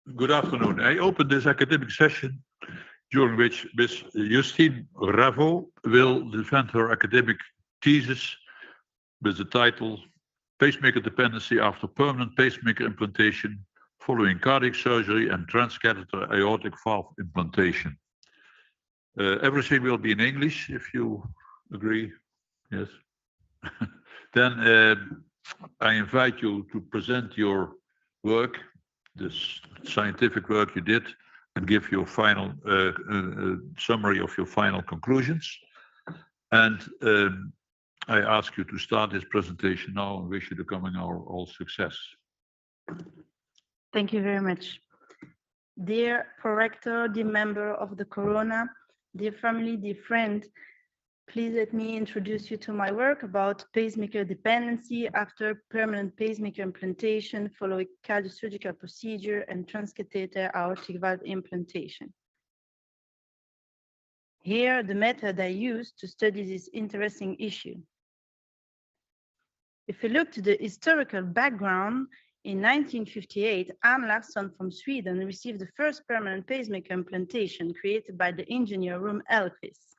Good afternoon. I open this academic session during which Ms. Justine Ravaux will defend her academic thesis with the title Pacemaker Dependency After Permanent Pacemaker Implantation Following Cardiac Surgery and Transcatheter Aortic Valve Implantation. Everything will be in English, if you agree. Yes. Then I invite you to present your work, this scientific work you did, and give your final summary of your final conclusions. And I ask you to start this presentation now and wish you the coming hour all success. Thank you very much. Dear Prorector, dear member of the Corona, dear family, dear friend, please let me introduce you to my work about pacemaker dependency after permanent pacemaker implantation following cardiosurgical procedure and transcatheter aortic valve implantation. Here, the method I used to study this interesting issue. If we look to the historical background, in 1958, Ann Larsson from Sweden received the first permanent pacemaker implantation created by the engineer Rum Elquist.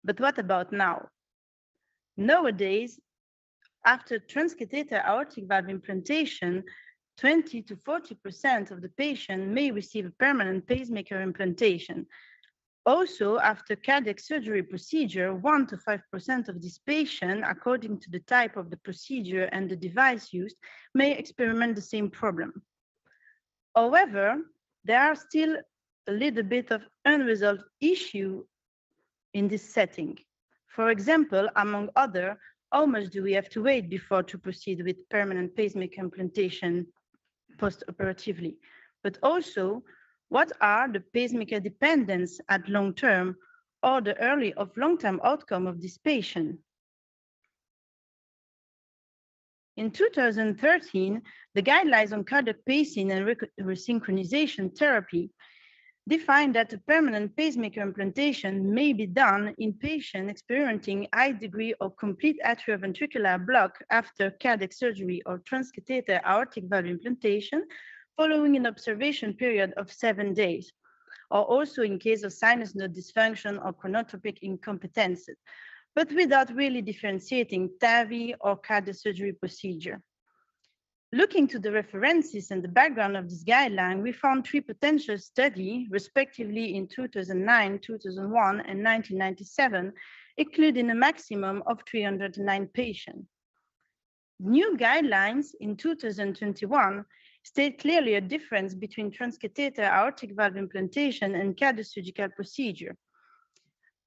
But what about now? Nowadays, after transcatheter aortic valve implantation, 20 to 40% of the patient may receive a permanent pacemaker implantation. Also, after cardiac surgery procedure, 1 to 5% of this patient, according to the type of the procedure and the device used, may experiment the same problem. However, there are still a little bit of unresolved issue in this setting. For example, among other, how much do we have to wait before to proceed with permanent pacemaker implantation post-operatively? But also, what are the pacemaker dependence at long term or the early or long-term outcome of this patient? In 2013, the guidelines on cardiac pacing and resynchronization therapy defined that a permanent pacemaker implantation may be done in patients experiencing high degree of complete atrioventricular block after cardiac surgery or transcatheter aortic valve implantation following an observation period of 7 days, or also in case of sinus node dysfunction or chronotropic incompetence, but without really differentiating TAVI or cardiac surgery procedure. Looking to the references and the background of this guideline, we found 3 potential studies, respectively in 2009, 2001, and 1997, including a maximum of 309 patients. New guidelines in 2021 state clearly a difference between transcatheter aortic valve implantation and cardiosurgical procedure.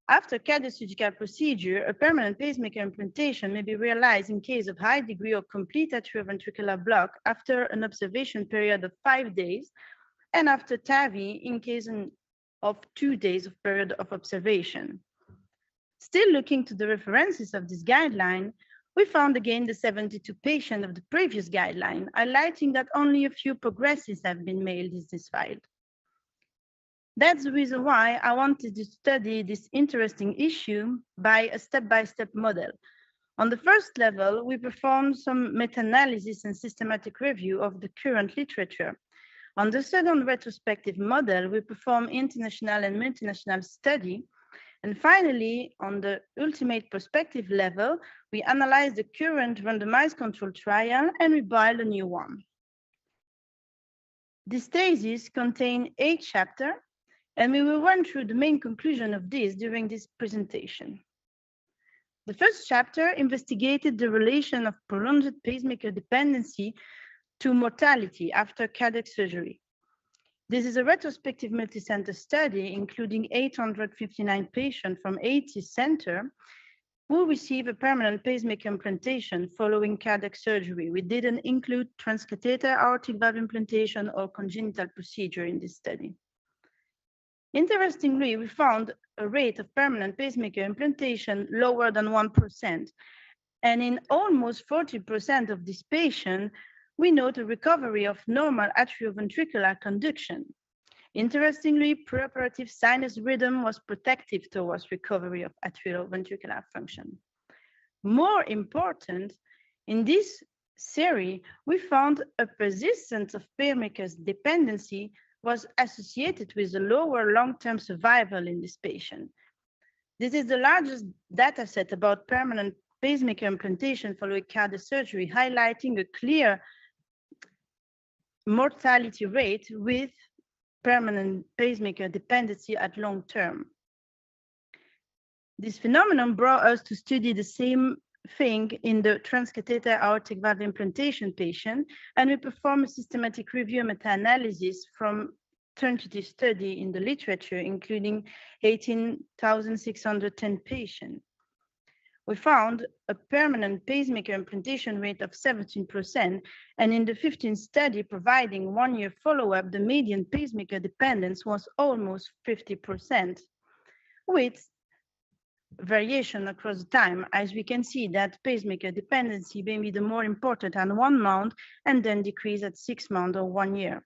After cardiosurgical procedure, a permanent pacemaker implantation may be realized in case of high degree of complete atrioventricular block after an observation period of 5 days, and after TAVI in case of 2 days of period of observation. Still looking to the references of this guideline, we found again the 72 patients of the previous guideline, highlighting that only a few progresses have been made in this file. That's the reason why I wanted to study this interesting issue by a step-by-step model. On the first level, we performed some meta-analysis and systematic review of the current literature. On the second retrospective model, we perform international and multinational study. And finally, on the ultimate perspective level, we analyze the current randomized control trial and we build a new one. This thesis contains 8 chapters, and we will run through the main conclusion of this during this presentation. The first chapter investigated the relation of prolonged pacemaker dependency to mortality after cardiac surgery. This is a retrospective multicenter study including 859 patients from 80 centers who receive a permanent pacemaker implantation following cardiac surgery. We didn't include transcatheter aortic valve implantation or congenital procedure in this study. Interestingly, we found a rate of permanent pacemaker implantation lower than 1%. And in almost 40% of these patients, we note a recovery of normal atrioventricular conduction. Interestingly, preoperative sinus rhythm was protective towards recovery of atrioventricular function. More important, in this series, we found a persistence of pacemaker's dependency was associated with a lower long-term survival in this patient. This is the largest data set about permanent pacemaker implantation following cardiac surgery, highlighting a clear mortality rate with permanent pacemaker dependency at long term. This phenomenon brought us to study the same thing in the transcatheter aortic valve implantation patient, and we performed a systematic review meta-analysis from tentative study in the literature, including 18,610 patients. We found a permanent pacemaker implantation rate of 17%, and in the 15th study providing 1-year follow-up, the median pacemaker dependence was almost 50%, with variation across time, as we can see that pacemaker dependency may be the more important at 1 month and then decrease at 6 months or 1 year.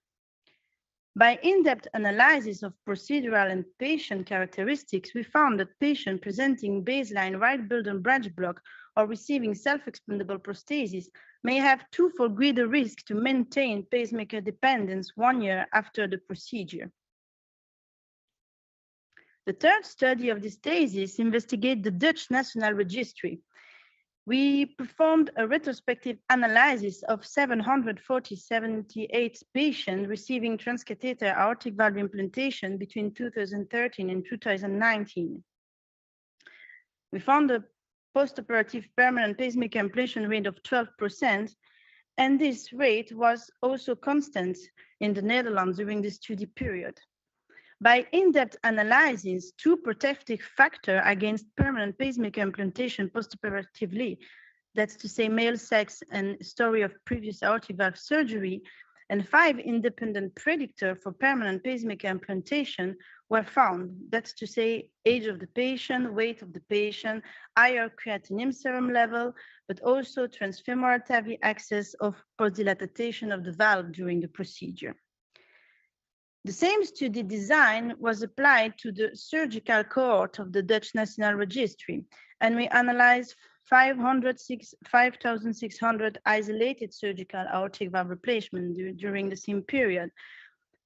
By in-depth analysis of procedural and patient characteristics, we found that patients presenting baseline right bundle branch block or receiving self-expandable prosthesis may have twofold greater risk to maintain pacemaker dependence 1 year after the procedure. The third study of this thesis investigates the Dutch National Registry. We performed a retrospective analysis of 778 patients receiving transcatheter aortic valve implantation between 2013 and 2019. We found a postoperative permanent pacemaker implantation rate of 12%, and this rate was also constant in the Netherlands during the study period. By in-depth analysis, 2 protective factors against permanent pacemaker implantation postoperatively, that's to say male sex and story of previous aortic valve surgery, and 5 independent predictors for permanent pacemaker implantation were found. That's to say age of the patient, weight of the patient, higher creatinine serum level, but also transfemoral TAVI access of postdilatation of the valve during the procedure. The same study design was applied to the surgical cohort of the Dutch National Registry, and we analyzed 5,600 isolated surgical aortic valve replacement during the same period.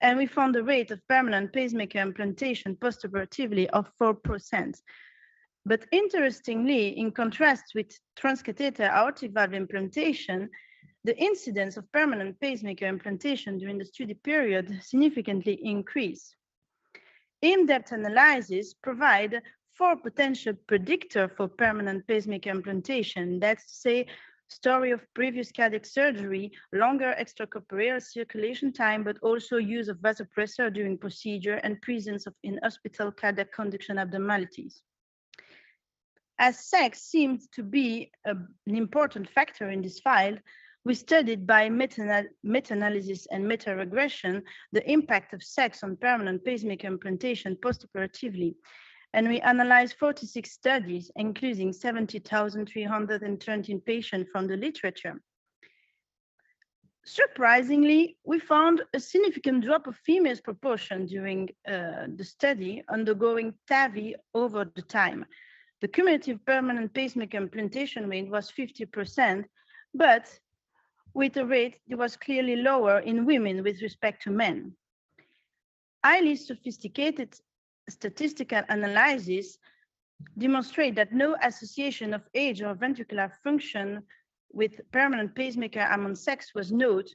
And we found a rate of permanent pacemaker implantation postoperatively of 4%. But interestingly, in contrast with transcatheter aortic valve implantation, the incidence of permanent pacemaker implantation during the study period significantly increased. In-depth analysis provide 4 potential predictors for permanent pacemaker implantation. That's to say, story of previous cardiac surgery, longer extracorporeal circulation time, but also use of vasopressor during procedure and presence of in-hospital cardiac conduction abnormalities. As sex seems to be an important factor in this file, we studied by meta-analysis and meta-regression the impact of sex on permanent pacemaker implantation postoperatively. And we analyzed 46 studies, including 70,313 patients from the literature. Surprisingly, we found a significant drop of females proportion during the study undergoing TAVI over the time. The cumulative permanent pacemaker implantation rate was 50%, but with a rate that was clearly lower in women with respect to men. Highly sophisticated statistical analysis demonstrate that no association of age or ventricular function with permanent pacemaker among sex was noted,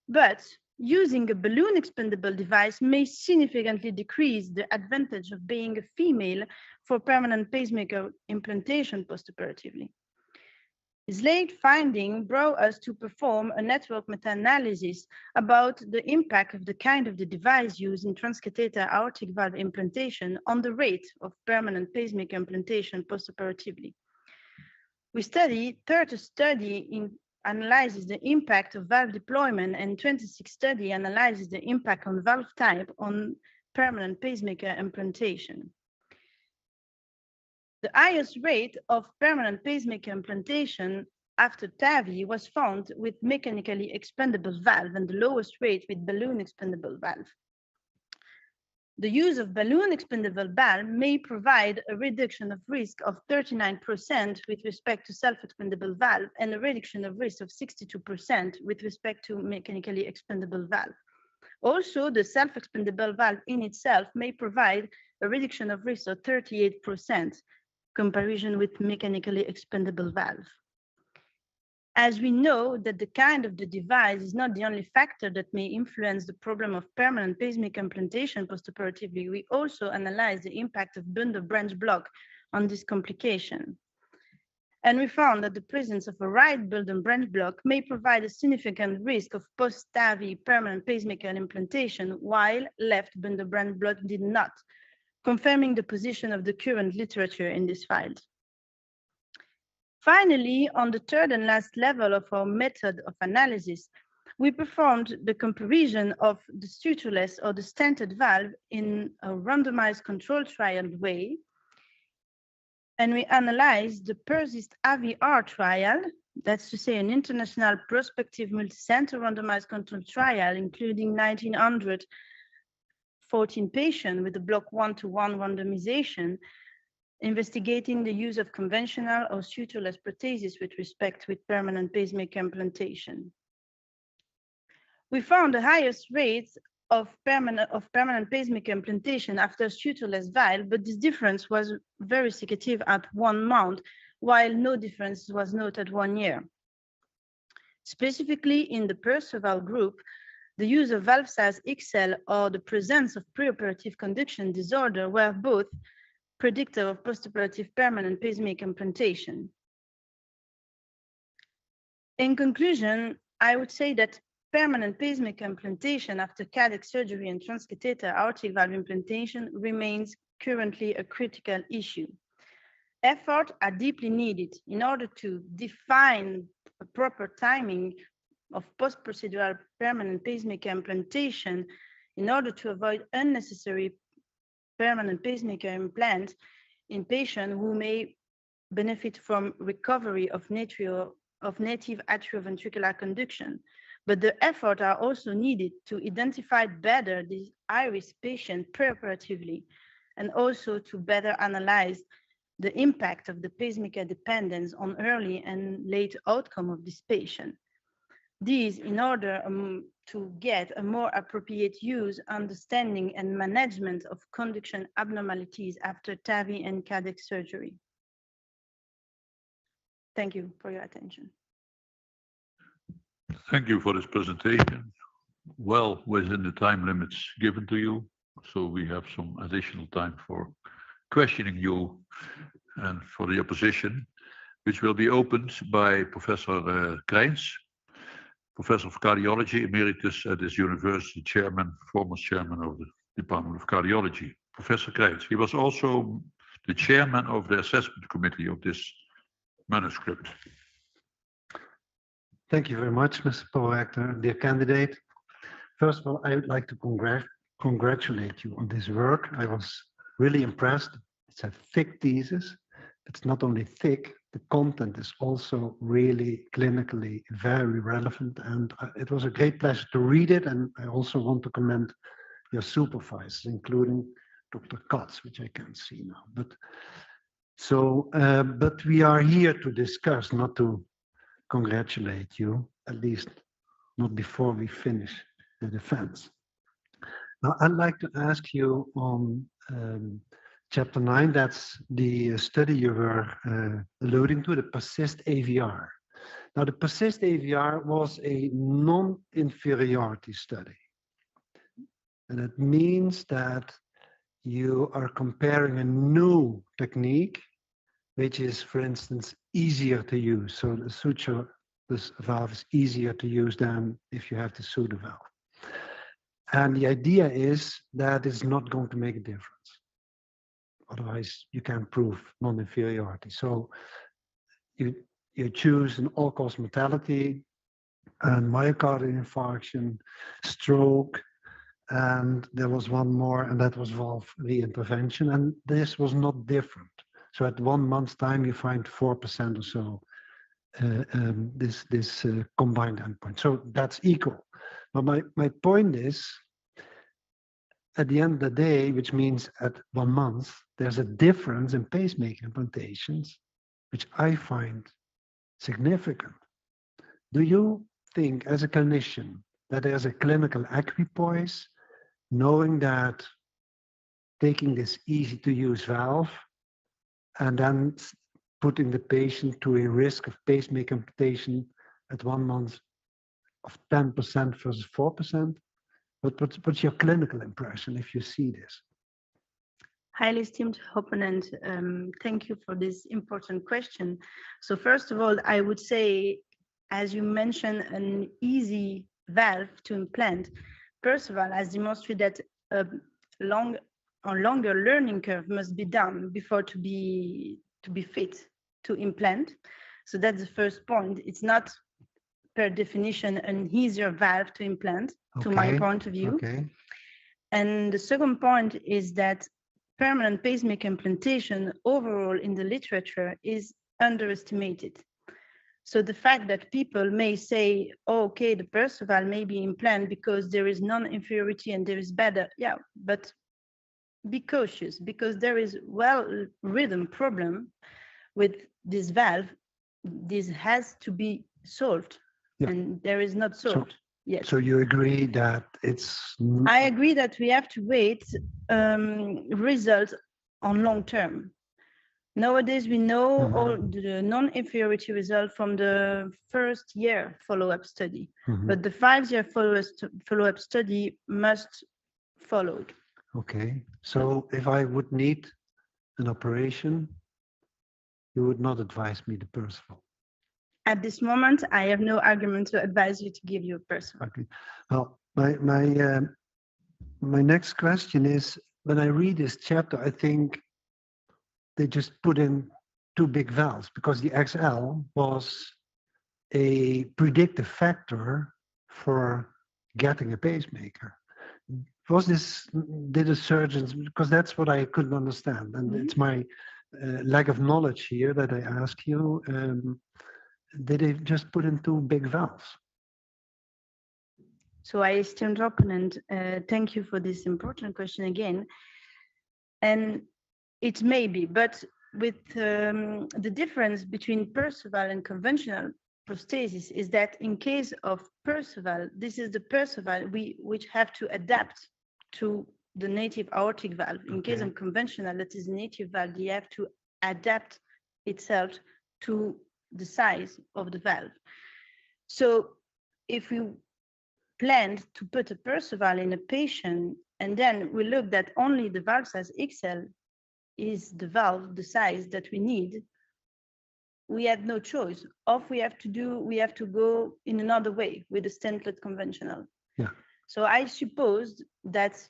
but using a balloon expandable device may significantly decrease the advantage of being a female for permanent pacemaker implantation postoperatively. This late finding brought us to perform a network meta-analysis about the impact of the kind of the device used in transcatheter aortic valve implantation on the rate of permanent pacemaker implantation postoperatively. We studied 30 studies analyzes the impact of valve deployment, and 26 studies analyzes the impact on valve type on permanent pacemaker implantation. The highest rate of permanent pacemaker implantation after TAVI was found with mechanically expandable valve, and the lowest rate with balloon expandable valve. The use of balloon expandable valve may provide a reduction of risk of 39% with respect to self-expandable valve and a reduction of risk of 62% with respect to mechanically expandable valve. Also, the self-expandable valve in itself may provide a reduction of risk of 38% comparison with mechanically expandable valve. As we know that the kind of the device is not the only factor that may influence the problem of permanent pacemaker implantation postoperatively, we also analyze the impact of bundle branch block on this complication. And we found that the presence of a right bundle branch block may provide a significant risk of post-TAVI permanent pacemaker implantation, while left bundle branch block did not, confirming the position of the current literature in this field. Finally, on the third and last level of our method of analysis, we performed the comparison of the sutureless or the stented valve in a randomized controlled trial way. And we analyzed the PERSIST-AVR trial, that's to say an international prospective multicenter randomized controlled trial, including 1,914 patients with a block 1-to-1 randomization, investigating the use of conventional or sutureless prosthesis with respect with permanent pacemaker implantation. We found the highest rates of permanent pacemaker implantation after sutureless valve, but this difference was very significant at 1 month, while no difference was noted 1 year. Specifically in the Perceval group, the use of valve size XL or the presence of preoperative conduction disorder were both predictive of postoperative permanent pacemaker implantation. In conclusion, I would say that permanent pacemaker implantation after cardiac surgery and transcatheter aortic valve implantation remains currently a critical issue. Efforts are deeply needed in order to define a proper timing of post-procedural permanent pacemaker implantation in order to avoid unnecessary permanent pacemaker implant in patients who may benefit from recovery of native atrioventricular conduction. But the efforts are also needed to identify better these high-risk patients preoperatively and also to better analyze the impact of the pacemaker dependence on early and late outcome of this patient. These in order to get a more appropriate use, understanding, and management of conduction abnormalities after TAVI and cardiac surgery. Thank you for your attention. Thank you for this presentation. Well within the time limits given to you, so we have some additional time for questioning you and for the opposition, which will be opened by Professor Kreins, Professor of Cardiology, Emeritus at this university, former chairman of the Department of Cardiology. Professor Kreins, he was also the chairman of the assessment committee of this manuscript. Thank you very much, Mr. Prorector, dear candidate. First of all, I would like to congratulate you on this work. I was really impressed. It's a thick thesis. It's not only thick, the content is also really clinically very relevant, and it was a great pleasure to read it. And I also want to commend your supervisors, including Dr. Katz, which I can't see now. But we are here to discuss, not to congratulate you, at least not before we finish the defense. Now, I'd like to ask you on Chapter 9, that's the study you were alluding to, the PERSIST-AVR. Now, the PERSIST-AVR was a non-inferiority study. And it means that you are comparing a new technique, which is, for instance, easier to use. So the suture, this valve is easier to use than if you have the pseudo valve. And the idea is that it's not going to make a difference. Otherwise, you can't prove non-inferiority. So you choose an all-cause mortality and myocardial infarction, stroke, and there was one more, and that was valve reintervention. And this was not different. So at 1 month's time, you find 4% or so this combined endpoint. So that's equal. But my point is, at the end of the day, which means at 1 month, there's a difference in pacemaker implantations, which I find significant. Do you think, as a clinician, that there's a clinical equipoise, knowing that taking this easy-to-use valve and then putting the patient to a risk of pacemaker implantation at 1 month of 10% versus 4%? What's your clinical impression if you see this? Highly esteemed opponent, thank you for this important question. So first of all, I would say, as you mentioned, an easy valve to implant. Percival has demonstrated that a longer learning curve must be done before to be fit to implant. So that's the first point. It's not per definition an easier valve to implant, to my point of view. Okay. And the second point is that permanent pacemaker implantation overall in the literature is underestimated. So the fact that people may say, oh, okay, the Perceval may be implanted because there is non-inferiority and there is better, yeah, but be cautious because there is well-written problem with this valve. This has to be solved, and there is not solved yet. So you agree that it's... I agree that we have to wait results on long term. Nowadays, we know all the non-inferiority result from the first year follow-up study, but the 5-year follow-up study must follow. Okay, so if I would need an operation, you would not advise me the Perceval? At this moment, I have no argument to advise you to give you a Perceval. Okay. Well, my next question is, when I read this chapter, I think they just put in 2 big valves because the XL was a predictive factor for getting a pacemaker. Did the surgeons, because that's what I couldn't understand, and it's my lack of knowledge here that I ask you, did they just put in 2 big valves? So I esteemed opponent, thank you for this important question again. And it may be, but with the difference between Perceval and conventional prosthesis is that in case of Perceval, this is the Perceval which have to adapt to the native aortic valve. In case of conventional, that is native valve, you have to adapt itself to the size of the valve. So if we planned to put a Perceval in a patient, and then we look that only the valve size XL is the valve, the size that we need, we had no choice. We have to go in another way with the stentless conventional. Yeah. So I suppose that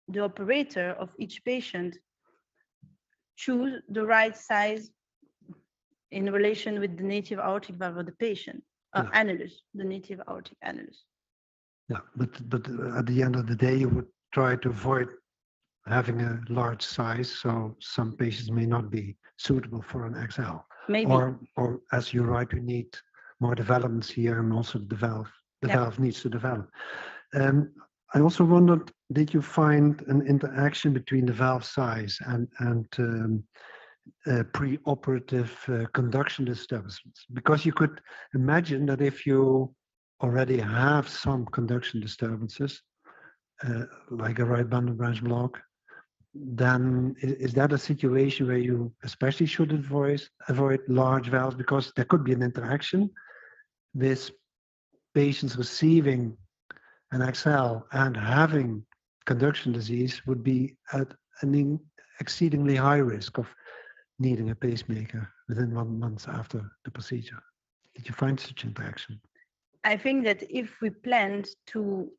the operator of each patient choose the right size in relation with the native aortic valve of the patient, annulus, the native aortic annulus. Yeah, but at the end of the day, you would try to avoid having a large size, so some patients may not be suitable for an XL. Maybe. Or as you write, we need more developments here, and also the valve needs to develop. I also wondered, did you find an interaction between the valve size and pre-operative conduction disturbances? Because you could imagine that if you already have some conduction disturbances, like a right bundle branch block, then is that a situation where you especially should avoid large valves, because there could be an interaction with patients receiving an XL and having conduction disease would be at an exceedingly high risk of needing a pacemaker within 1 month after the procedure. Did you find such interaction? I think that if we planned to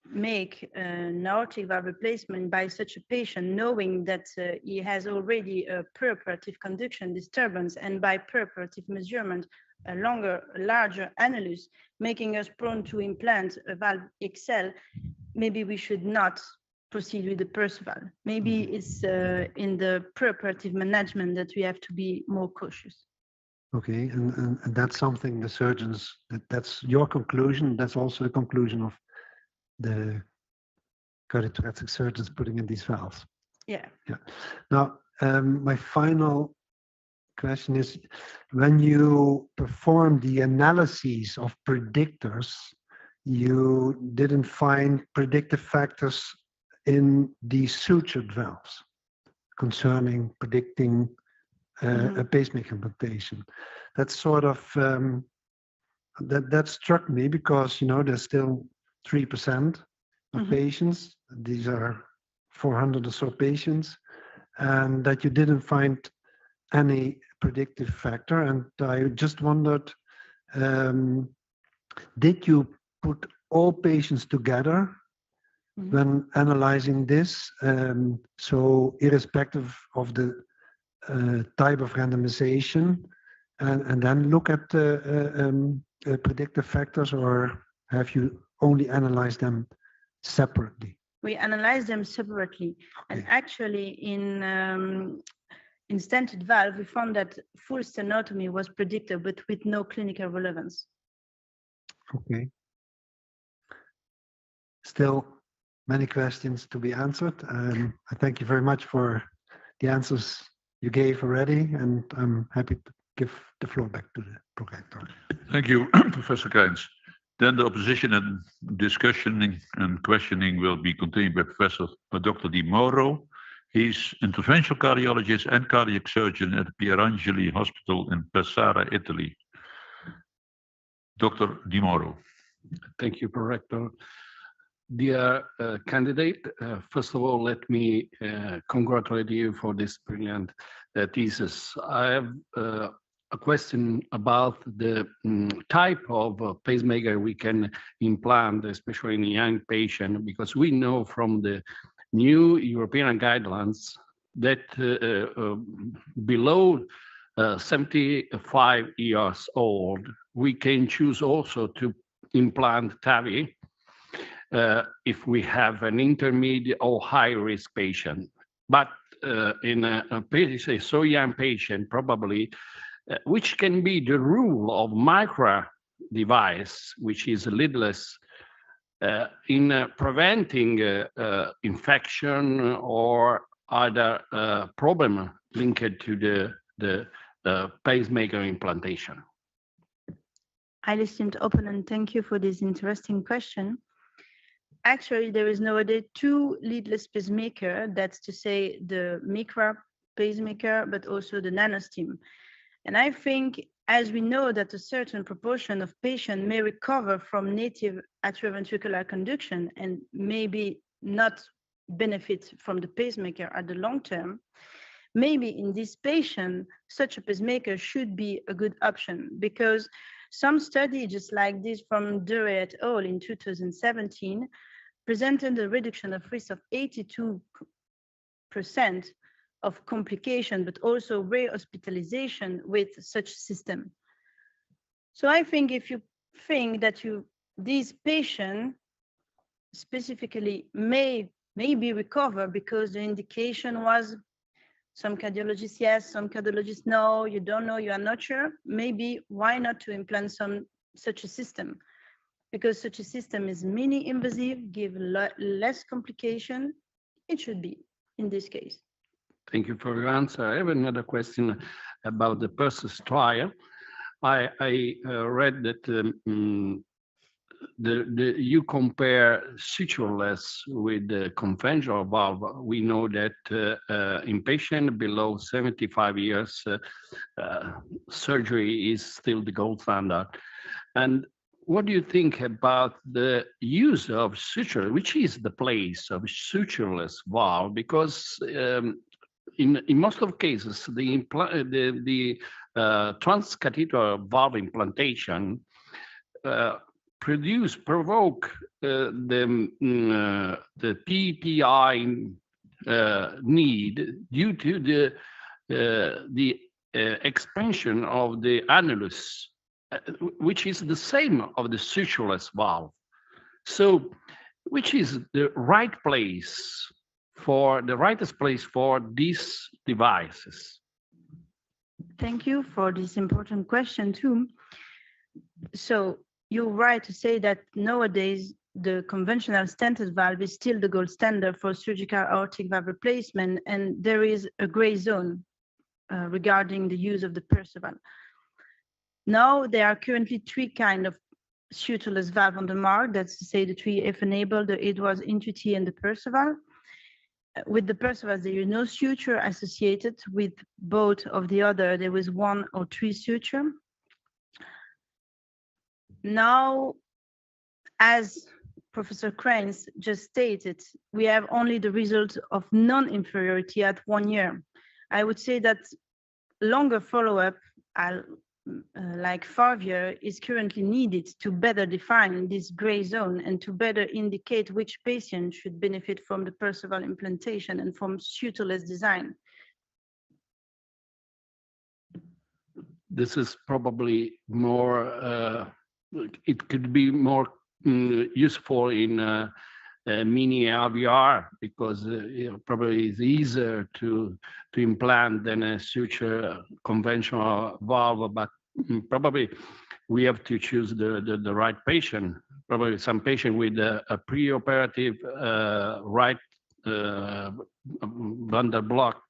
make an aortic valve replacement by such a patient, knowing that he has already a preoperative conduction disturbance, and by preoperative measurement, a larger annulus, making us prone to implant a valve XL, maybe we should not proceed with the Perceval. Maybe it's in the preoperative management that we have to be more cautious. Okay, and that's something the surgeons, that's your conclusion, that's also the conclusion of the cardiothoracic surgeons putting in these valves. Yeah. Yeah. Now, my final question is, when you perform the analyses of predictors, you didn't find predictive factors in the sutured valves concerning predicting a pacemaker implantation. That's sort of that struck me because there's still 3% of patients. These are 400 or so patients, and that you didn't find any predictive factor. And I just wondered, did you put all patients together when analyzing this? So irrespective of the type of randomization, and then look at predictive factors, or have you only analyzed them separately? We analyzed them separately, and actually in stented valve, we found that full stenotomy was predicted, but with no clinical relevance. Okay. Still many questions to be answered. I thank you very much for the answers you gave already, and I'm happy to give the floor back to the projector. Thank you, Professor Kainz. Then the opposition and discussion and questioning will be continued by Dr. Di Mauro. He's interventional cardiologist and cardiac surgeon at Pierangeli Hospital in Pescara, Italy. Dr. Di Mauro. Thank you, Prorector. Dear candidate, first of all, let me congratulate you for this brilliant thesis. I have a question about the type of pacemaker we can implant, especially in a young patient, because we know from the new European guidelines that below 75 years old, we can choose also to implant TAVI if we have an intermediate or high-risk patient. But in a patient, so young patient, probably, which can be the rule of micro device, which is lidless, in preventing infection or other problem linked to the pacemaker implantation? Highly esteemed opponent, thank you for this interesting question. Actually, there is nowadays two leadless pacemaker, that's to say the micro pacemaker, but also the nanostim. And I think, as we know that a certain proportion of patients may recover from native atrioventricular conduction and maybe not benefit from the pacemaker at the long term, maybe in this patient, such a pacemaker should be a good option, because some study just like this from Dure et al. In 2017 presented a reduction of risk of 82% of complication, but also re-hospitalization with such system. So I think if you think that these patients specifically maybe recover because the indication was some cardiologists yes, some cardiologists no, you don't know, you are not sure, maybe why not to implant such a system? Because such a system is mini invasive, give less complication, it should be in this case. Thank you for your answer. I have another question about the PERSIS trial. I read that you compare sutureless with the conventional valve. We know that in patients below 75 years, surgery is still the gold standard. And what do you think about the use of suture? Which is the place of sutureless valve? Because in most of cases, the transcatheter valve implantation provoke the PPI need due to the expansion of the annulus, which is the same of the sutureless valve. So, which is the right place for these devices? Thank you for this important question too. So you're right to say that nowadays the conventional stented valve is still the gold standard for surgical aortic valve replacement, and there is a gray zone regarding the use of the Perceval. Now, there are currently three kinds of sutureless valve on the market. That's to say the three F-enabled, the Edwards, Intuitive, and the Perceval. With the Perceval, there is no suture associated. With both of the other, there was 1 or 3 suture. Now, as Professor Kranz just stated, we have only the result of non-inferiority at 1 year. I would say that longer follow-up, like 5 years, is currently needed to better define this gray zone and to better indicate which patient should benefit from the Perceval implantation and from sutureless design. This is probably more, it could be more useful in mini RVR because probably it's easier to implant than a suture conventional valve, but probably we have to choose the right patient. Probably some patient with a preoperative right bundle block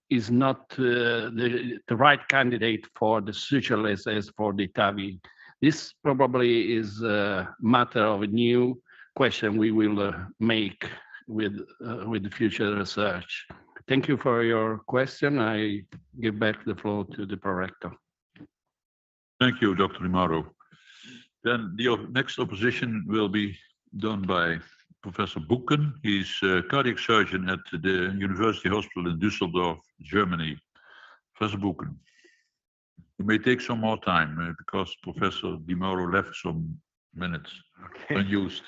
is not the right candidate for the sutureless as for the TAVI. This probably is a matter of a new question we will make with the future research. Thank you for your question. I give back the floor to the prorector. Thank you, Dr. Rimaro. Then the next opposition will be done by Professor Buchen. He's a cardiac surgeon at the University Hospital in Düsseldorf, Germany. Professor Buchen, you may take some more time because Professor Di Mauro left some minutes unused.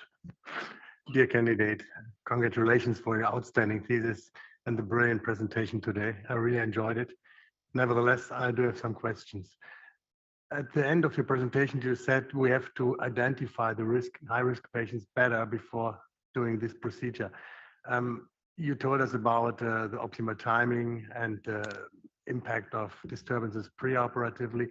Dear candidate, congratulations for your outstanding thesis and the brilliant presentation today. I really enjoyed it. Nevertheless, I do have some questions. At the end of your presentation, you said we have to identify the high-risk patients better before doing this procedure. You told us about the optimal timing and impact of disturbances preoperatively,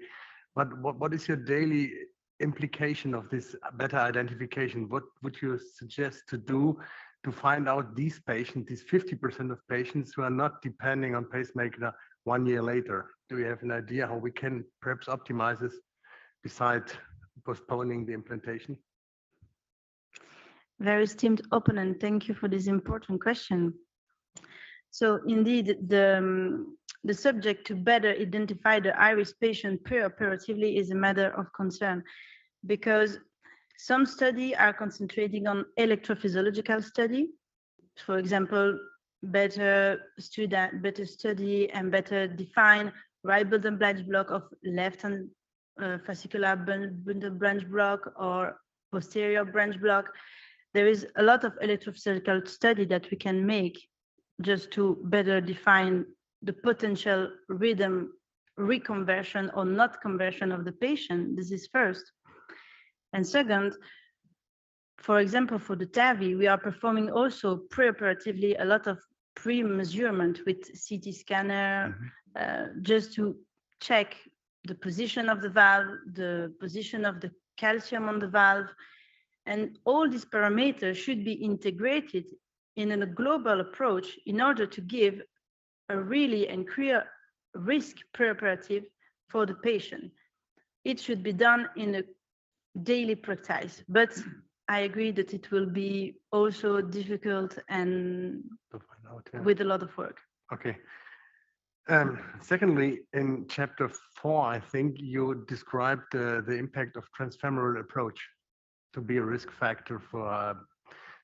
but what is your daily implication of this better identification? What would you suggest to do to find out these patients, these 50% of patients who are not depending on pacemaker 1 year later? Do we have an idea how we can perhaps optimize this besides postponing the implantation? Very esteemed opponent, thank you for this important question. So indeed, the subject to better identify the high-risk patient preoperatively is a matter of concern because some studies are concentrating on electrophysiological study. For example, better study and better define right bundle branch block of left-hand fascicular bundle branch block or posterior branch block. There is a lot of electrophysiological study that we can make just to better define the potential rhythm reconversion or not conversion of the patient. This is first. And second, for example, for the TAVI, we are performing also preoperatively a lot of pre-measurement with CT scanner, just to check the position of the valve, the position of the calcium on the valve, and all these parameters should be integrated in a global approach in order to give a really and clear risk preoperative for the patient. It should be done in a daily practice, but I agree that it will be also difficult and with a lot of work. Okay. Secondly, in chapter 4, I think you described the impact of transfemoral approach to be a risk factor for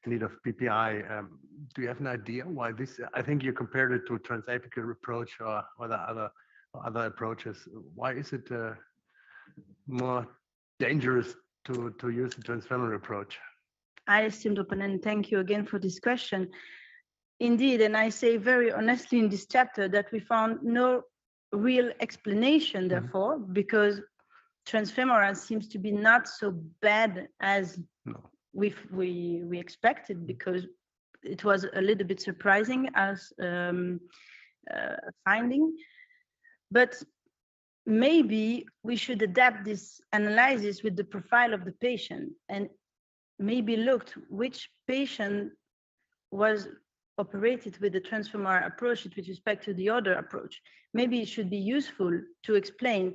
need of PPI. Do you have an idea why this? I think you compared it to transapical approach or the other approaches. Why is it more dangerous to use the transfemoral approach? I esteemed opponent, thank you again for this question. Indeed, and I say very honestly in this chapter that we found no real explanation, therefore, because transfemoral seems to be not so bad as we expected, because it was a little bit surprising as finding. But maybe we should adapt this analysis with the profile of the patient. And maybe looked which patient was operated with the transfemoral approach with respect to the other approach. Maybe it should be useful to explain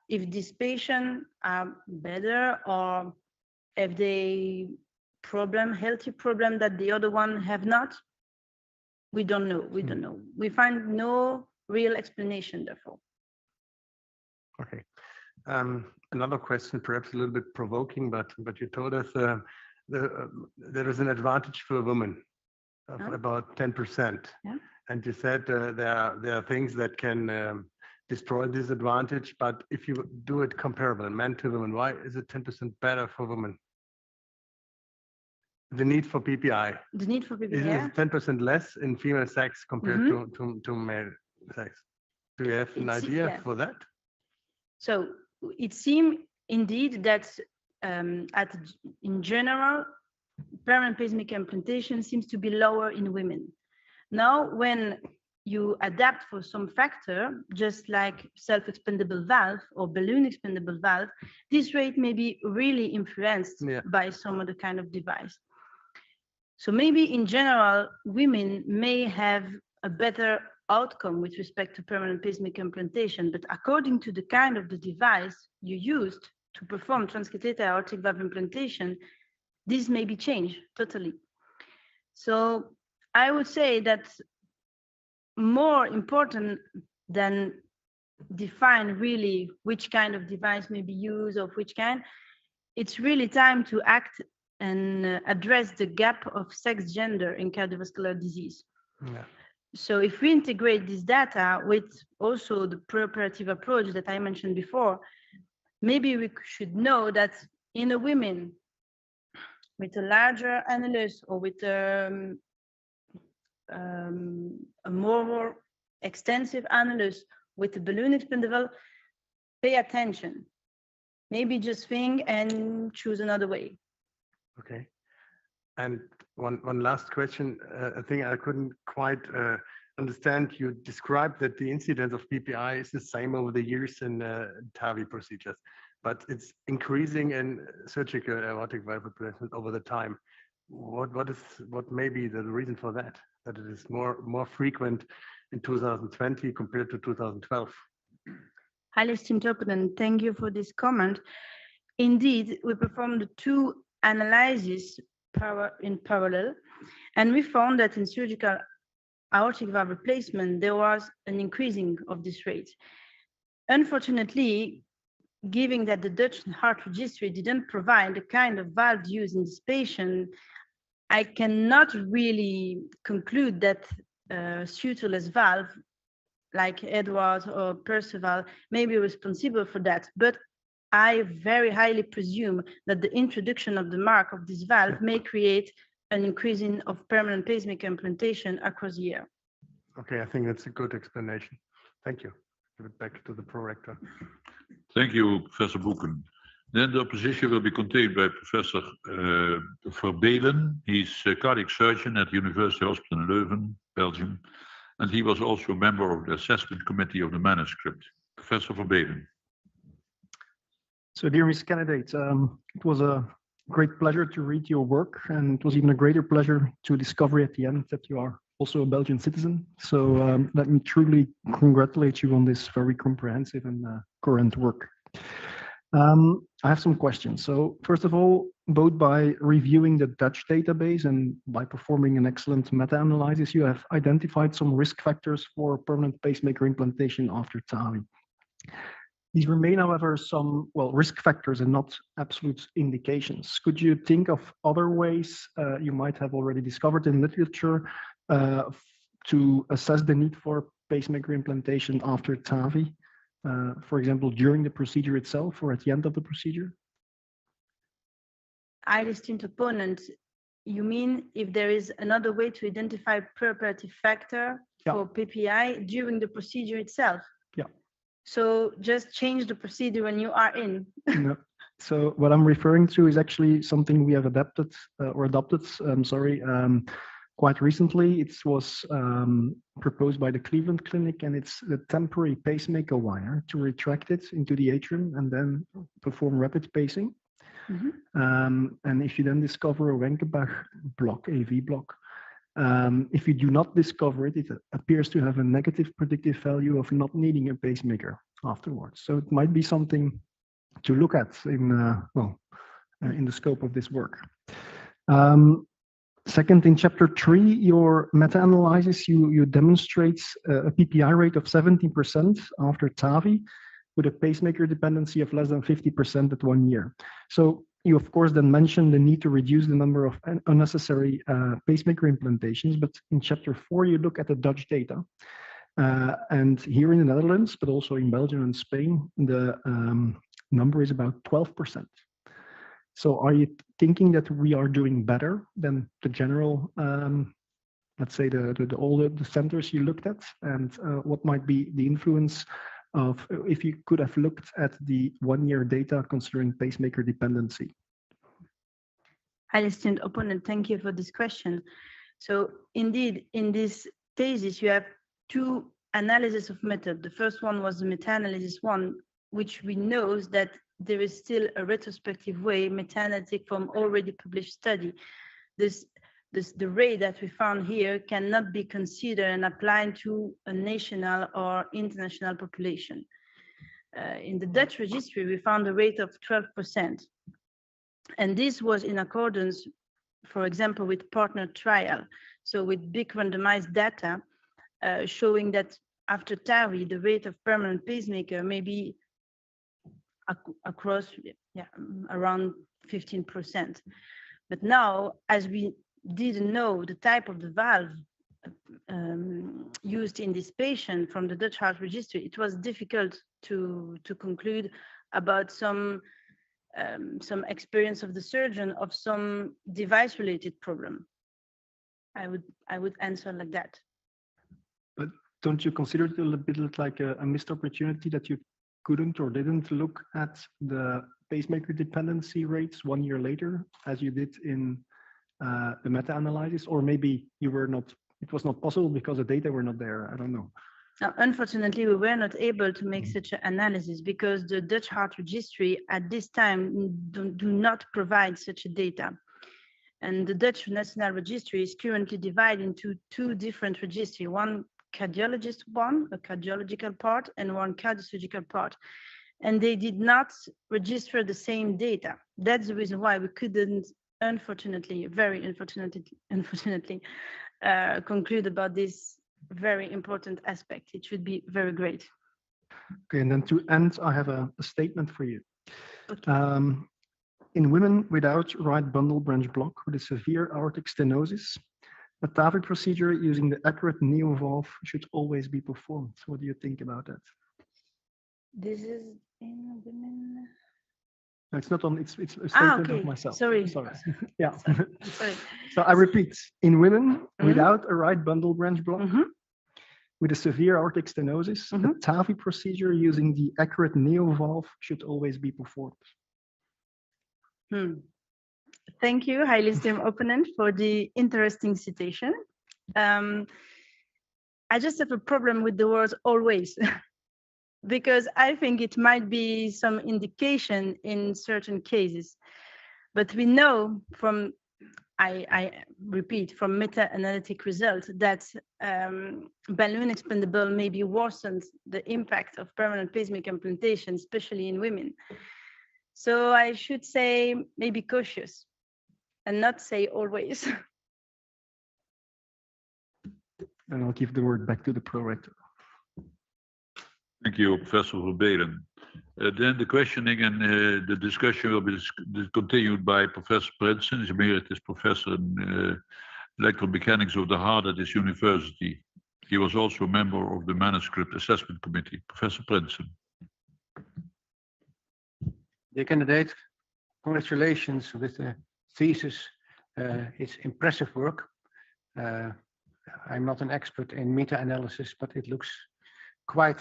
if this patient are better or if they healthy problem that the other one have not. We don't know. We don't know. We find no real explanation, therefore. Okay. Another question, perhaps a little bit provoking, but you told us there is an advantage for a woman of about 10%. Yeah. And you said there are things that can destroy this advantage, but if you do it comparable, men to women, why is it 10% better for women? The need for PPI. The need for PPI. Is it 10% less in female sex compared to male sex? Do you have an idea for that? So it seems indeed that in general, permanent pacemaker implantation seems to be lower in women. Now, when you adapt for some factor, just like self-expandable valve or balloon expandable valve, this rate may be really influenced by some other kind of device. So maybe in general, women may have a better outcome with respect to permanent pacemaker implantation, but according to the kind of the device you used to perform transcatheter aortic valve implantation, this may be changed totally. So I would say that more important than define really which kind of device may be used or which kind, it's really time to act and address the gap of sex gender in cardiovascular disease. Yeah. So if we integrate this data with also the preoperative approach that I mentioned before, maybe we should know that in a woman with a larger annulus or with a more extensive annulus with the balloon expandable, pay attention. Maybe just think and choose another way. Okay. And one last question, a thing I couldn't quite understand. You described that the incidence of PPI is the same over the years in TAVI procedures, but it's increasing in surgical aortic valve replacement over the time. What may be the reason for that? That it is more frequent in 2020 compared to 2012? Highly esteemed opponent, thank you for this comment. Indeed, we performed two analyses in parallel, and we found that in surgical aortic valve replacement, there was an increasing of this rate. Unfortunately, given that the Dutch heart registry didn't provide the kind of valve used in this patient, I cannot really conclude that sutureless valve like Edward or Percival may be responsible for that. But I very highly presume that the introduction of the mark of this valve may create an increasing of permanent pacemaker implantation across the year. Okay, I think that's a good explanation. Thank you. Give it back to the prorector. Thank you, Professor Boeken. Then the opposition will be contained by Professor Verbelen. He's a cardiac surgeon at the University Hospital in Leuven, Belgium, and he was also a member of the assessment committee of the manuscript. Professor Verbelen. So, dear Ms. Candidate, it was a great pleasure to read your work, and it was even a greater pleasure to discover at the end that you are also a Belgian citizen. So let me truly congratulate you on this very comprehensive and current work. I have some questions. So first of all, both by reviewing the Dutch database and by performing an excellent meta-analysis, you have identified some risk factors for permanent pacemaker implantation after TAVI. These remain, however, some, well, risk factors and not absolute indications. Could you think of other ways you might have already discovered in literature to assess the need for pacemaker implantation after TAVI? For example, during the procedure itself or at the end of the procedure? I distinct opponent. You mean if there is another way to identify preoperative factor for PPI during the procedure itself? Yeah. So just change the procedure when you are in. No. So what I'm referring to is actually something we have adopted, quite recently. It was proposed by the Cleveland Clinic, and it's the temporary pacemaker wire to retract it into the atrium and then perform rapid pacing. And if you then discover a Wenckebach block, AV block, if you do not discover it, it appears to have a negative predictive value of not needing a pacemaker afterwards. So it might be something to look at in in the scope of this work. Second, in chapter 3, your meta-analysis, you demonstrate a PPI rate of 70% after TAVI with a pacemaker dependency of less than 50% at 1 year. So you, of course, then mentioned the need to reduce the number of unnecessary pacemaker implantations. But in chapter 4, you look at the Dutch data. And here in the Netherlands, but also in Belgium and Spain, the number is about 12%. So are you thinking that we are doing better than the general, let's say, all the centers you looked at? And what might be the influence of, if you could have looked at the 1-year data considering pacemaker dependency? Hi, esteemed opponent, thank you for this question. So indeed, in this thesis, you have two analyses of method. The first one was the meta-analysis one, which we know that there is still a retrospective way, meta-analytic from already published study. The rate that we found here cannot be considered and applied to a national or international population. In the Dutch registry, we found a rate of 12%. And this was in accordance, for example, with partner trial. So with big randomized data showing that after TAVI, the rate of permanent pacemaker may be across around 15%. But now, as we didn't know the type of the valve used in this patient from the Dutch Heart Registry, it was difficult to conclude about some experience of the surgeon of some device-related problem. I would answer like that. But don't you consider it a little bit like a missed opportunity that you couldn't or didn't look at the pacemaker dependency rates 1 year later, as you did in the meta-analysis? Or maybe you were not, it was not possible because the data were not there. I don't know. Now, unfortunately, we were not able to make such an analysis because the Dutch Heart Registry at this time do not provide such data. And the Dutch National Registry is currently divided into two different registries, one cardiologist one, a cardiological part, and one cardiosurgical part. And they did not register the same data. That's the reason why we couldn't, unfortunately, very unfortunately, conclude about this very important aspect. It should be very great. Okay, and then to end, I have a statement for you. Okay. In women without right bundle branch block with a severe aortic stenosis, a TAVI procedure using the accurate neo-valve should always be performed. What do you think about that? This is in women. No, it's not on, it's a statement okay. of myself. Sorry. Yeah. Sorry. So I repeat, in women without a right bundle branch block with a severe aortic stenosis, a TAVI procedure using the accurate neo-valve should always be performed. Thank you, highly esteemed opponent, for the interesting citation. I just have a problem with the words always, because I think it might be some indication in certain cases. But we know from, I repeat, from meta-analytic results that balloon expandable maybe worsens the impact of permanent pacemaker implantation, especially in women. So I should say maybe cautious and not say always. And I'll give the word back to the prorector. Thank you, Professor Verbelen. Then the questioning and the discussion will be continued by Professor Prinsen, Emeritus Professor in Electromechanics of the Heart at this university. He was also a member of the Manuscript Assessment Committee. Professor Prinsen. Dear candidate, congratulations with the thesis. It's impressive work. I'm not an expert in meta-analysis, but it looks quite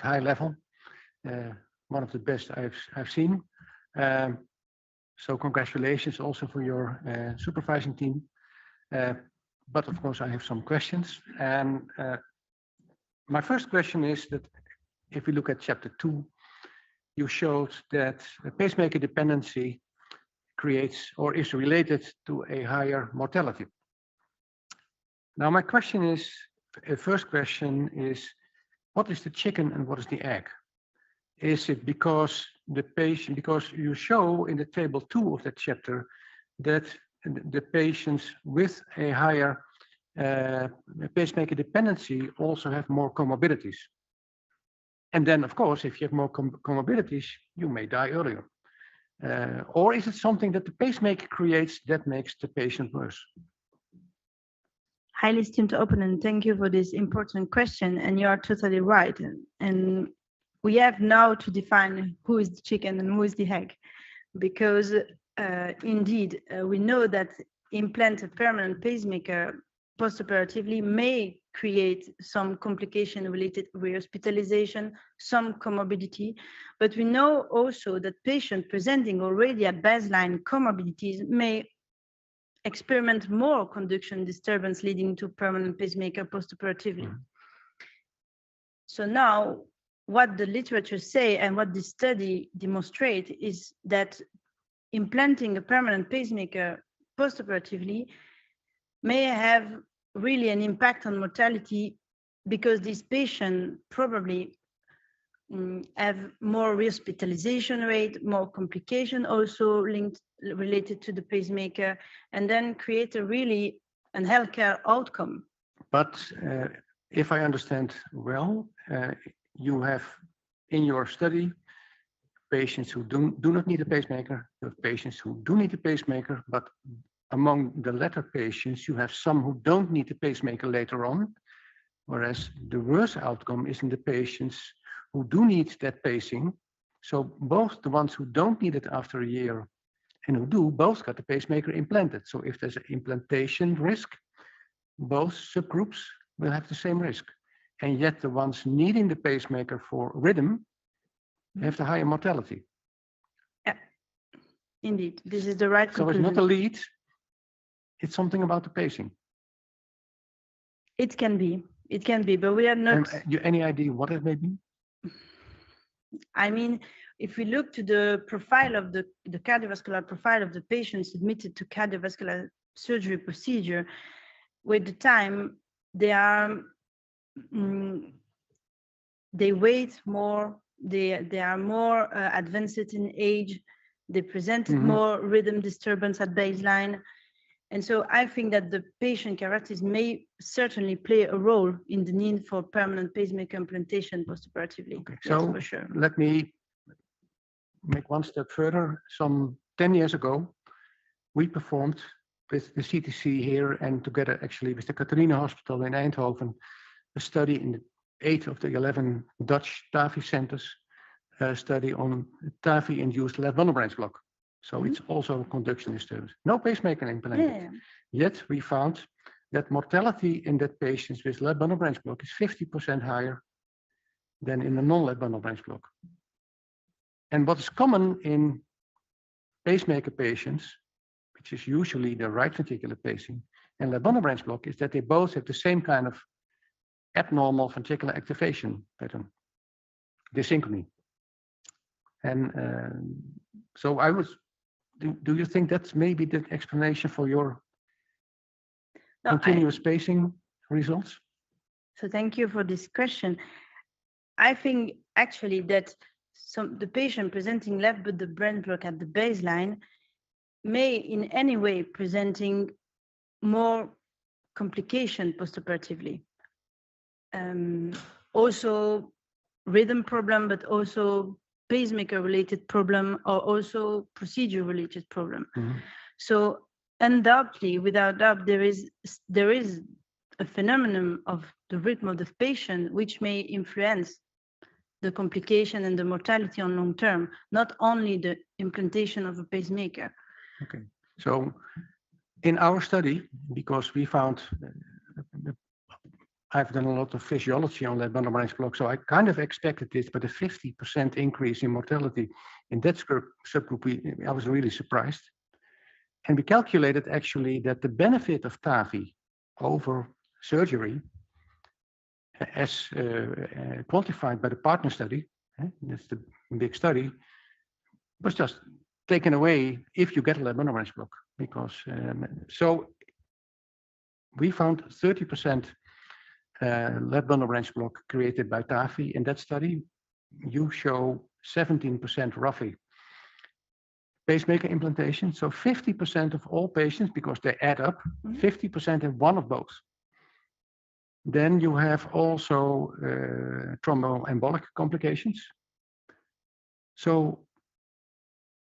high level. One of the best I've seen. So congratulations also for your supervising team. But of course, I have some questions. And my first question is that if we look at chapter 2, you showed that a pacemaker dependency creates or is related to a higher mortality. Now, my question is, first question is, what is the chicken and what is the egg? Is it because the patient, because you show in the table 2 of that chapter that the patients with a higher pacemaker dependency also have more comorbidities. And then, of course, if you have more comorbidities, you may die earlier. Or is it something that the pacemaker creates that makes the patient worse? Highly esteemed opponent, thank you for this important question, and you are totally right. And we have now to define who is the chicken and who is the egg, because indeed we know that implant a permanent pacemaker postoperatively may create some complication related with hospitalization, some comorbidity, but we know also that patients presenting already at baseline comorbidities may experiment more conduction disturbance leading to permanent pacemaker postoperatively. Mm-hmm. So now what the literature say and what this study demonstrate is that implanting a permanent pacemaker postoperatively may have really an impact on mortality, because these patients probably have more rehospitalization rate, more complication also related to the pacemaker, and then create a really an healthcare outcome. But if I understand well, you have in your study patients who do not need a pacemaker, you have patients who do need a pacemaker, but among the latter patients, you have some who don't need a pacemaker later on, whereas the worst outcome is in the patients who do need that pacing. So both the ones who don't need it after a year and who do, both got the pacemaker implanted. So if there's an implantation risk, both subgroups will have the same risk. And yet the ones needing the pacemaker for rhythm have the higher mortality. Yeah, indeed, this is the right conclusion. So it's not a lead, it's something about the pacing. It can be, but we are not. Any idea what it may be? I mean, if we look to the profile of the cardiovascular profile of the patients admitted to cardiovascular surgery procedure, with the time they are, they weight more, they are more advanced in age, they presented more rhythm disturbance at baseline. And so I think that the patient characteristics may certainly play a role in the need for permanent pacemaker implantation postoperatively. Okay, so for sure. Let me make one step further. Some 10 years ago, we performed with the CTC here and together actually with the Catharina Hospital in Eindhoven, a study in the 8 of the 11 Dutch TAVI centers, a study on TAVI-induced left bundle branch block. So it's also conduction disturbance. No pacemaker implanted. Yeah. Yet we found that mortality in that patients with left bundle branch block is 50% higher than in the non-left bundle branch block. And what is common in pacemaker patients, which is usually the right ventricular pacing, and left bundle branch block, is that they both have the same kind of abnormal ventricular activation pattern, dysynchrony. And so I was, do you think that's maybe the explanation for your continuous pacing results? So thank you for this question. I think actually that the patient presenting left bundle branch block at the baseline may in any way presenting more complication postoperatively. Also rhythm problem, but also pacemaker related problem, or also procedure related problem. So undoubtedly, without doubt, there is a phenomenon of the rhythm of the patient which may influence the complication and the mortality on long term, not only the implantation of a pacemaker. Okay, so in our study, because we found I've done a lot of physiology on that bundle branch block, so I kind of expected this, but a 50% increase in mortality in that subgroup, I was really surprised. And we calculated actually that the benefit of TAVI over surgery, as quantified by the partner study, that's the big study, was just taken away if you get a left bundle branch block, because so we found 30% left bundle branch block created by TAVI in that study. You show 17% roughly pacemaker implantation. So 50% of all patients, because they add up, 50% have one of both. Then you have also thromboembolic complications. So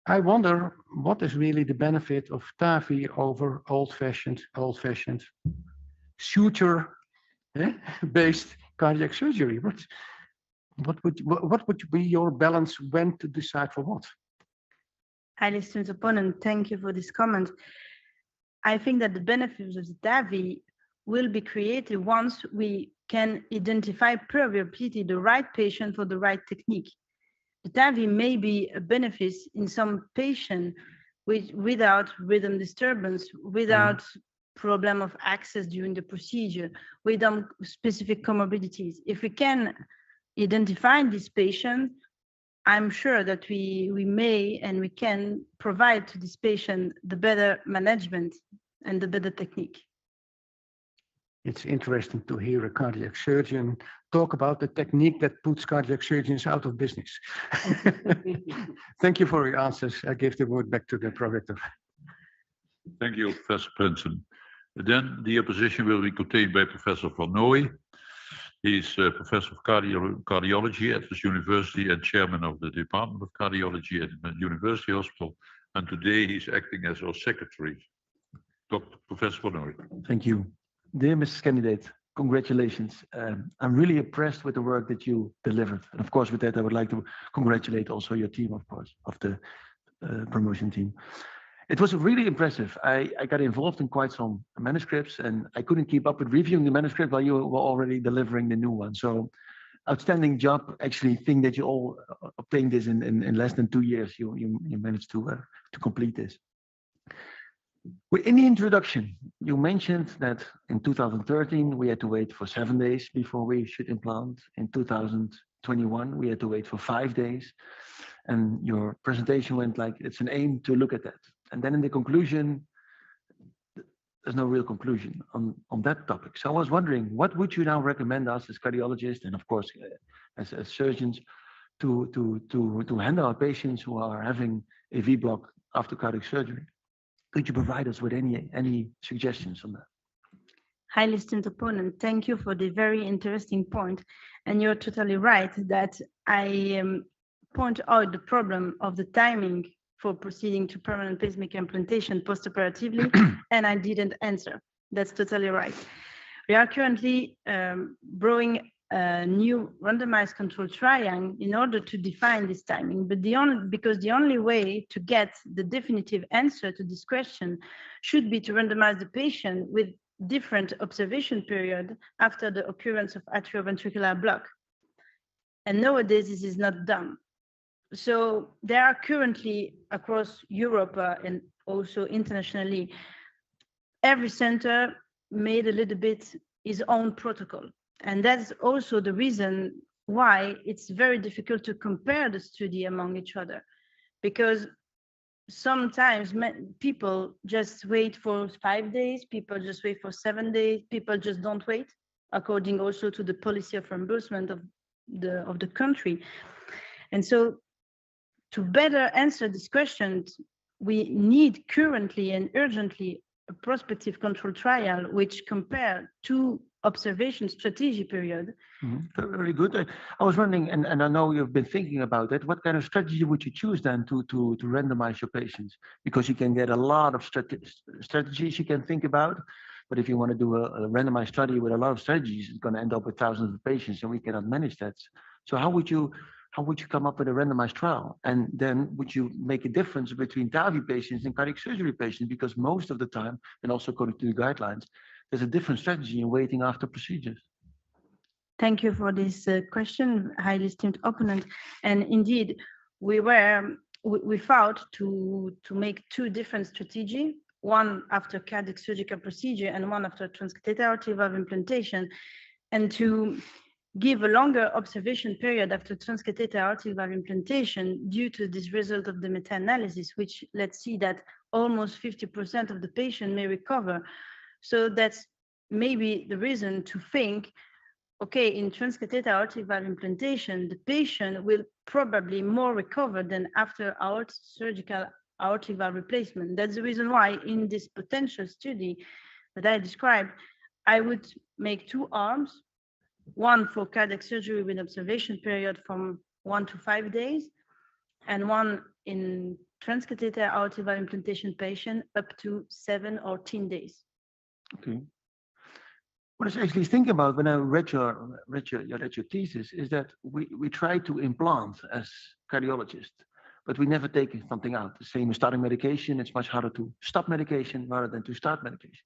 I wonder what is really the benefit of TAVI over old-fashioned suture-based cardiac surgery. What would be your balance when to decide for what? Highly esteemed opponent, thank you for this comment. I think that the benefits of the TAVI will be created once we can identify pre-repeatedly the right patient for the right technique. The TAVI may be a benefit in some patient without rhythm disturbance, without problem of access during the procedure, without specific comorbidities. If we can identify this patient, I'm sure that we may and we can provide to this patient the better management and the better technique. It's interesting to hear a cardiac surgeon talk about the technique that puts cardiac surgeons out of business. Thank you for your answers. I give the word back to the prorector. Thank you, Professor Prinsen. Then the opposition will be contained by Professor Van Nooy. He's Professor of Cardiology at this university and Chairman of the Department of Cardiology at the University Hospital. And today he's acting as our secretary. Dr. Professor Van Nooy. Thank you. Dear Mrs. Candidate, congratulations. I'm really impressed with the work that you delivered. And of course, with that, I would like to congratulate also your team, of course, of the promotion team. It was really impressive. I got involved in quite some manuscripts and I couldn't keep up with reviewing the manuscript while you were already delivering the new one. So outstanding job. Actually think that you all obtained this in less than 2 years. You managed to complete this. In the introduction, you mentioned that in 2013, we had to wait for 7 days before we should implant. In 2021, we had to wait for 5 days. And your presentation went like, it's an aim to look at that. And then in the conclusion, there's no real conclusion on that topic. So I was wondering, what would you now recommend us as cardiologists and of course, as surgeons to handle our patients who are having a V-block after cardiac surgery? Could you provide us with any suggestions on that? Highly esteemed opponent, thank you for the very interesting point. And you're totally right that I point out the problem of the timing for proceeding to permanent pacemaker implantation postoperatively, and I didn't answer. That's totally right. We are currently brewing a new randomized control trial in order to define this timing, but because the only way to get the definitive answer to this question should be to randomize the patient with different observation period after the occurrence of atrioventricular block. And nowadays this is not done. So there are currently across Europe and also internationally, every center made a little bit his own protocol. And that's also the reason why it's very difficult to compare the study among each other, because sometimes people just wait for 5 days, people just wait for 7 days, people just don't wait, according also to the policy of reimbursement of the country. And so to better answer this question, we need currently and urgently a prospective control trial which compare two observation strategy period. Very good. I was wondering, and I know you've been thinking about it, what kind of strategy would you choose then to randomize your patients? Because you can get a lot of strategies you can think about, but if you want to do a randomized study with a lot of strategies, it's going to end up with thousands of patients and we cannot manage that. So how would you come up with a randomized trial? And then would you make a difference between TAVI patients and cardiac surgery patients? Because most of the time, and also according to the guidelines, there's a different strategy in waiting after procedures. Thank you for this question, highly esteemed opponent. And indeed, we fought to make two different strategies, one after cardiac surgical procedure and one after transcatheter aortic valve implantation, and to give a longer observation period after transcatheter aortic valve implantation due to this result of the meta-analysis, which let's see that almost 50% of the patient may recover. So that's maybe the reason to think, okay, in transcatheter aortic valve implantation, the patient will probably more recover than after surgical aortic valve replacement. That's the reason why in this potential study that I described, I would make two arms, one for cardiac surgery with observation period from 1 to 5 days, and one in transcatheter aortic valve implantation patient up to 7 or 10 days. Okay. What I was actually thinking about when I read your thesis is that we try to implant as cardiologists, but we never take something out. The same as starting medication, it's much harder to stop medication rather than to start medication.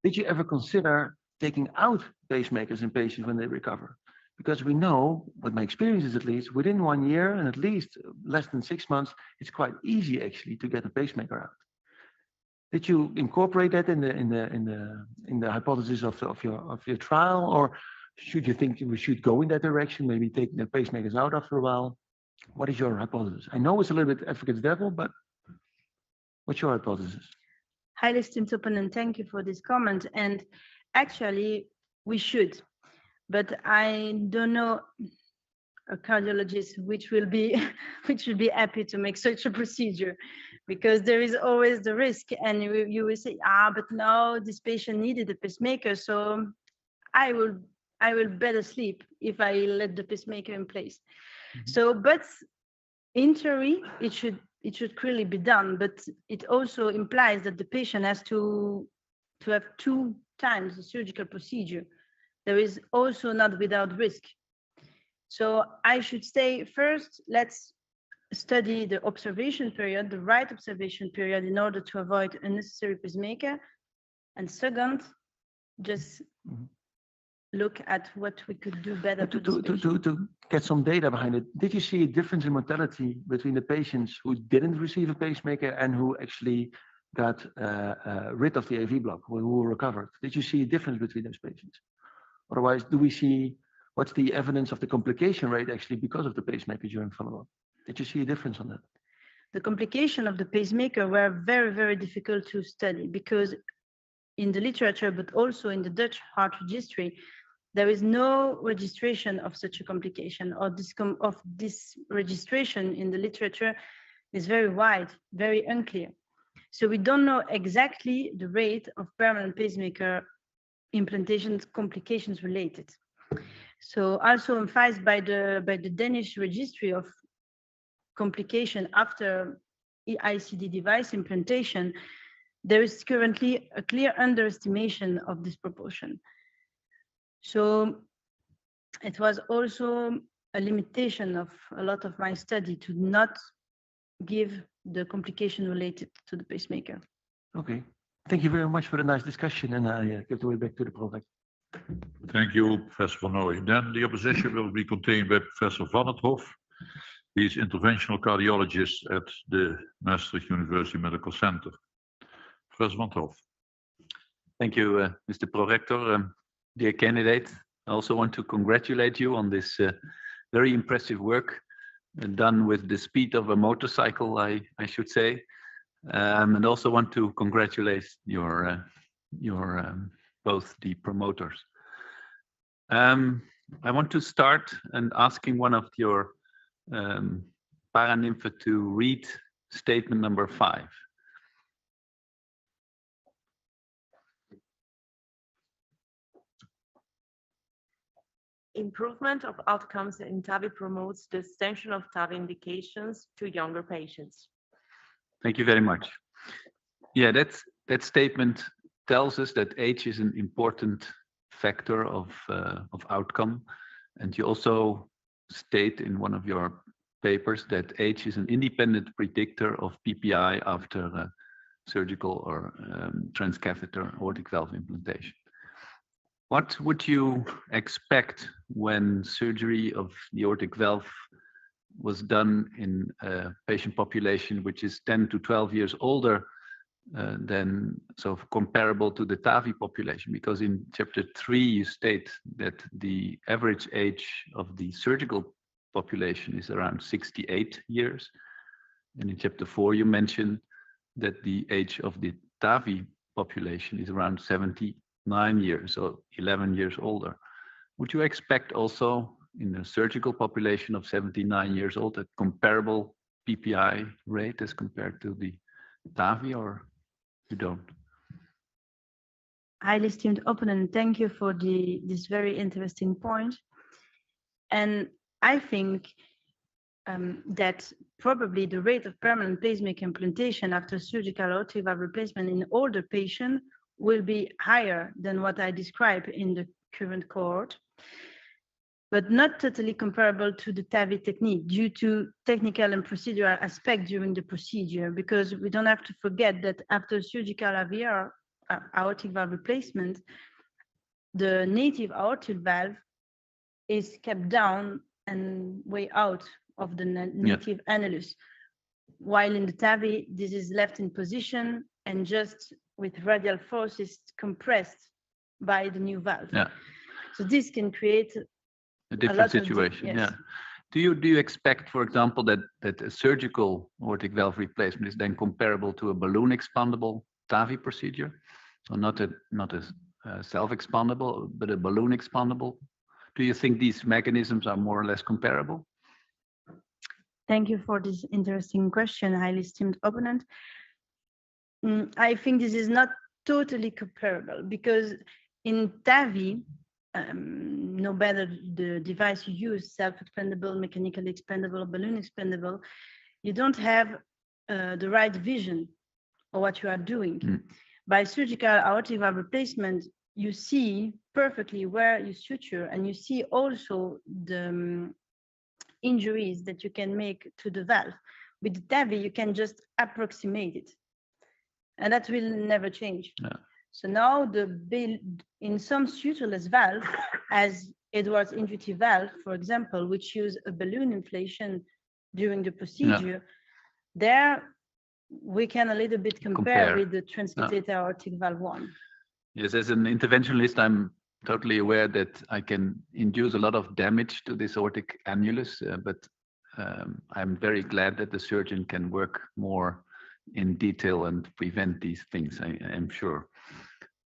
Did you ever consider taking out pacemakers in patients when they recover? Because we know, what my experience is at least, within 1 year and at least less than 6 months, it's quite easy actually to get a pacemaker out. Did you incorporate that in the hypothesis of your trial, or should you think we should go in that direction, maybe taking the pacemakers out after a while? What is your hypothesis? I know it's a little bit advocate's devil, but what's your hypothesis? Highly esteemed opponent, thank you for this comment. And actually, we should, but I don't know a cardiologist which will be happy to make such a procedure, because there is always the risk, and you will say, but no, this patient needed a pacemaker, so I will better sleep if I let the pacemaker in place. Mm-hmm. So, but in theory, it should clearly be done, but it also implies that the patient has to have 2 times the surgical procedure. There is also not without risk. So I should say, first, let's study the observation period, the right observation period, in order to avoid unnecessary pacemaker. And second, just look at what we could do better to get some data behind it. Did you see a difference in mortality between the patients who didn't receive a pacemaker and who actually got rid of the AV block, who recovered? Did you see a difference between those patients? Otherwise, do we see what's the evidence of the complication rate actually because of the pacemaker during follow-up? Did you see a difference on that? The complication of the pacemaker were very, very difficult to study, because in the literature, but also in the Dutch heart registry, there is no registration of such a complication, or this registration in the literature is very wide, very unclear. So we don't know exactly the rate of permanent pacemaker implantation complications related. So also emphasized by the Danish registry of complication after ICD device implantation, there is currently a clear underestimation of this proportion. So it was also a limitation of a lot of my study to not give the complication related to the pacemaker. Okay, thank you very much for the nice discussion, and I give the way back to the product. Thank you, Professor Van Nooy. Then the opposition will be contained by Professor Van het Hof. He is interventional cardiologist at the Maastricht University Medical Center. Professor Van het Hof. Thank you, Mr. Prorector. Dear candidate, I also want to congratulate you on this very impressive work done with the speed of a motorcycle, I should say, and also want to congratulate your both the promoters. I want to start and asking one of your Paranympha to read statement number 5. Improvement of outcomes in TAVI promotes the extension of TAVI indications to younger patients. Thank you very much. Yeah, that statement tells us that age is an important factor of outcome, and you also state in one of your papers that age is an independent predictor of PPI after surgical or transcatheter aortic valve implantation. What would you expect when surgery of the aortic valve was done in a patient population which is 10 to 12 years older than so comparable to the TAVI population, because in chapter 3 you state that the average age of the surgical population is around 68 years. And in chapter 4 you mention that the age of the TAVI population is around 79 years, so 11 years older. Would you expect also in the surgical population of 79 years old a comparable PPI rate as compared to the TAVI, or you don't? Highly esteemed opponent, thank you for this very interesting point. And I think that probably the rate of permanent pacemaker implantation after surgical aortic valve replacement in older patients will be higher than what I described in the current cohort, but not totally comparable to the TAVI technique due to technical and procedural aspects during the procedure, because we don't have to forget that after surgical AVR, aortic valve replacement, the native aortic valve is kept down and way out of the native annulus, while in the TAVI, this is left in position and just with radial force is compressed by the new valve. Yeah. So this can create a different situation. Yes. Yeah. Do you expect, for example, that a surgical aortic valve replacement is then comparable to a balloon expandable TAVI procedure? So not a self-expandable, but a balloon expandable. Do you think these mechanisms are more or less comparable? Thank you for this interesting question, highly esteemed opponent. I think this is not totally comparable, because in TAVI, no matter the device you use, self-expandable, mechanically expandable, balloon expandable, you don't have the right vision of what you are doing. By surgical aortic valve replacement, you see perfectly where you suture, and you see also the injuries that you can make to the valve. With the TAVI, you can just approximate it, and that will never change. Yeah. So now in some sutureless valve, as Edwards intuitive valve, for example, which use a balloon inflation during the procedure, there we can a little bit compare with the Transcatheter aortic valve 1. Yes, as an interventionalist, I'm totally aware that I can induce a lot of damage to this aortic annulus, but I'm very glad that the surgeon can work more in detail and prevent these things, I am sure.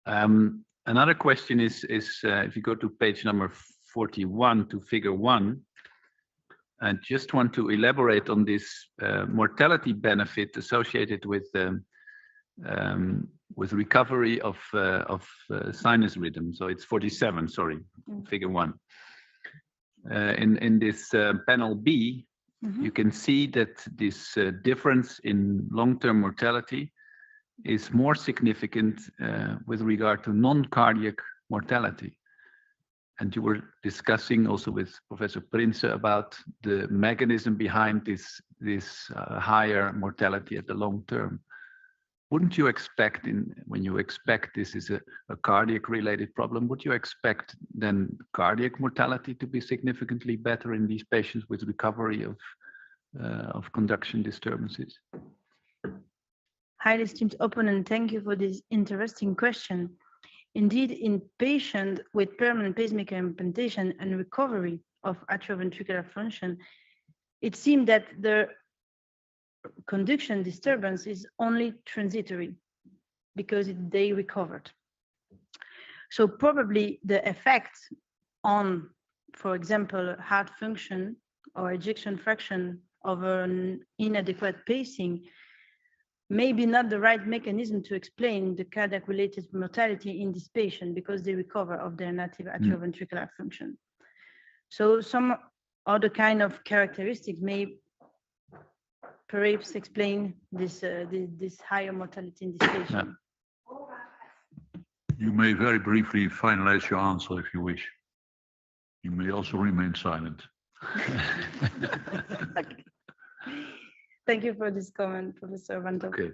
Another question is if you go to page number 41 to figure 1, I just want to elaborate on this mortality benefit associated with recovery of sinus rhythm. So it's 47, sorry, figure 1. In this panel B, you can see that this difference in long-term mortality is more significant with regard to non-cardiac mortality. And you were discussing also with Professor Prince about the mechanism behind this higher mortality at the long term. Wouldn't you expect, when you expect this is a cardiac related problem, would you expect then cardiac mortality to be significantly better in these patients with recovery of conduction disturbances? Highly esteemed opponent, thank you for this interesting question. Indeed, in patients with permanent pacemaker implantation and recovery of atrioventricular function, it seemed that the conduction disturbance is only transitory because they recovered. So probably the effect on, for example, heart function or ejection fraction of an inadequate pacing may be not the right mechanism to explain the cardiac-related mortality in this patient because they recover of their native atrioventricular function. So some other kind of characteristics may perhaps explain this higher mortality in this patient. You may very briefly finalize your answer if you wish. You may also remain silent. Okay. Thank you for this comment, Professor Van Dok. Okay.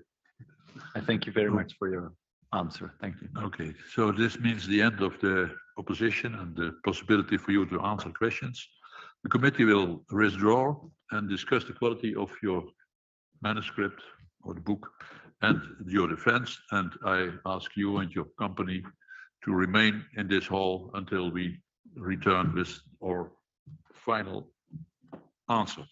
I thank you very much for your answer. Thank you. Okay, so this means the end of the opposition and the possibility for you to answer questions. The committee will withdraw and discuss the quality of your manuscript or the book and your defense. And I ask you and your company to remain in this hall until we return with our final answer.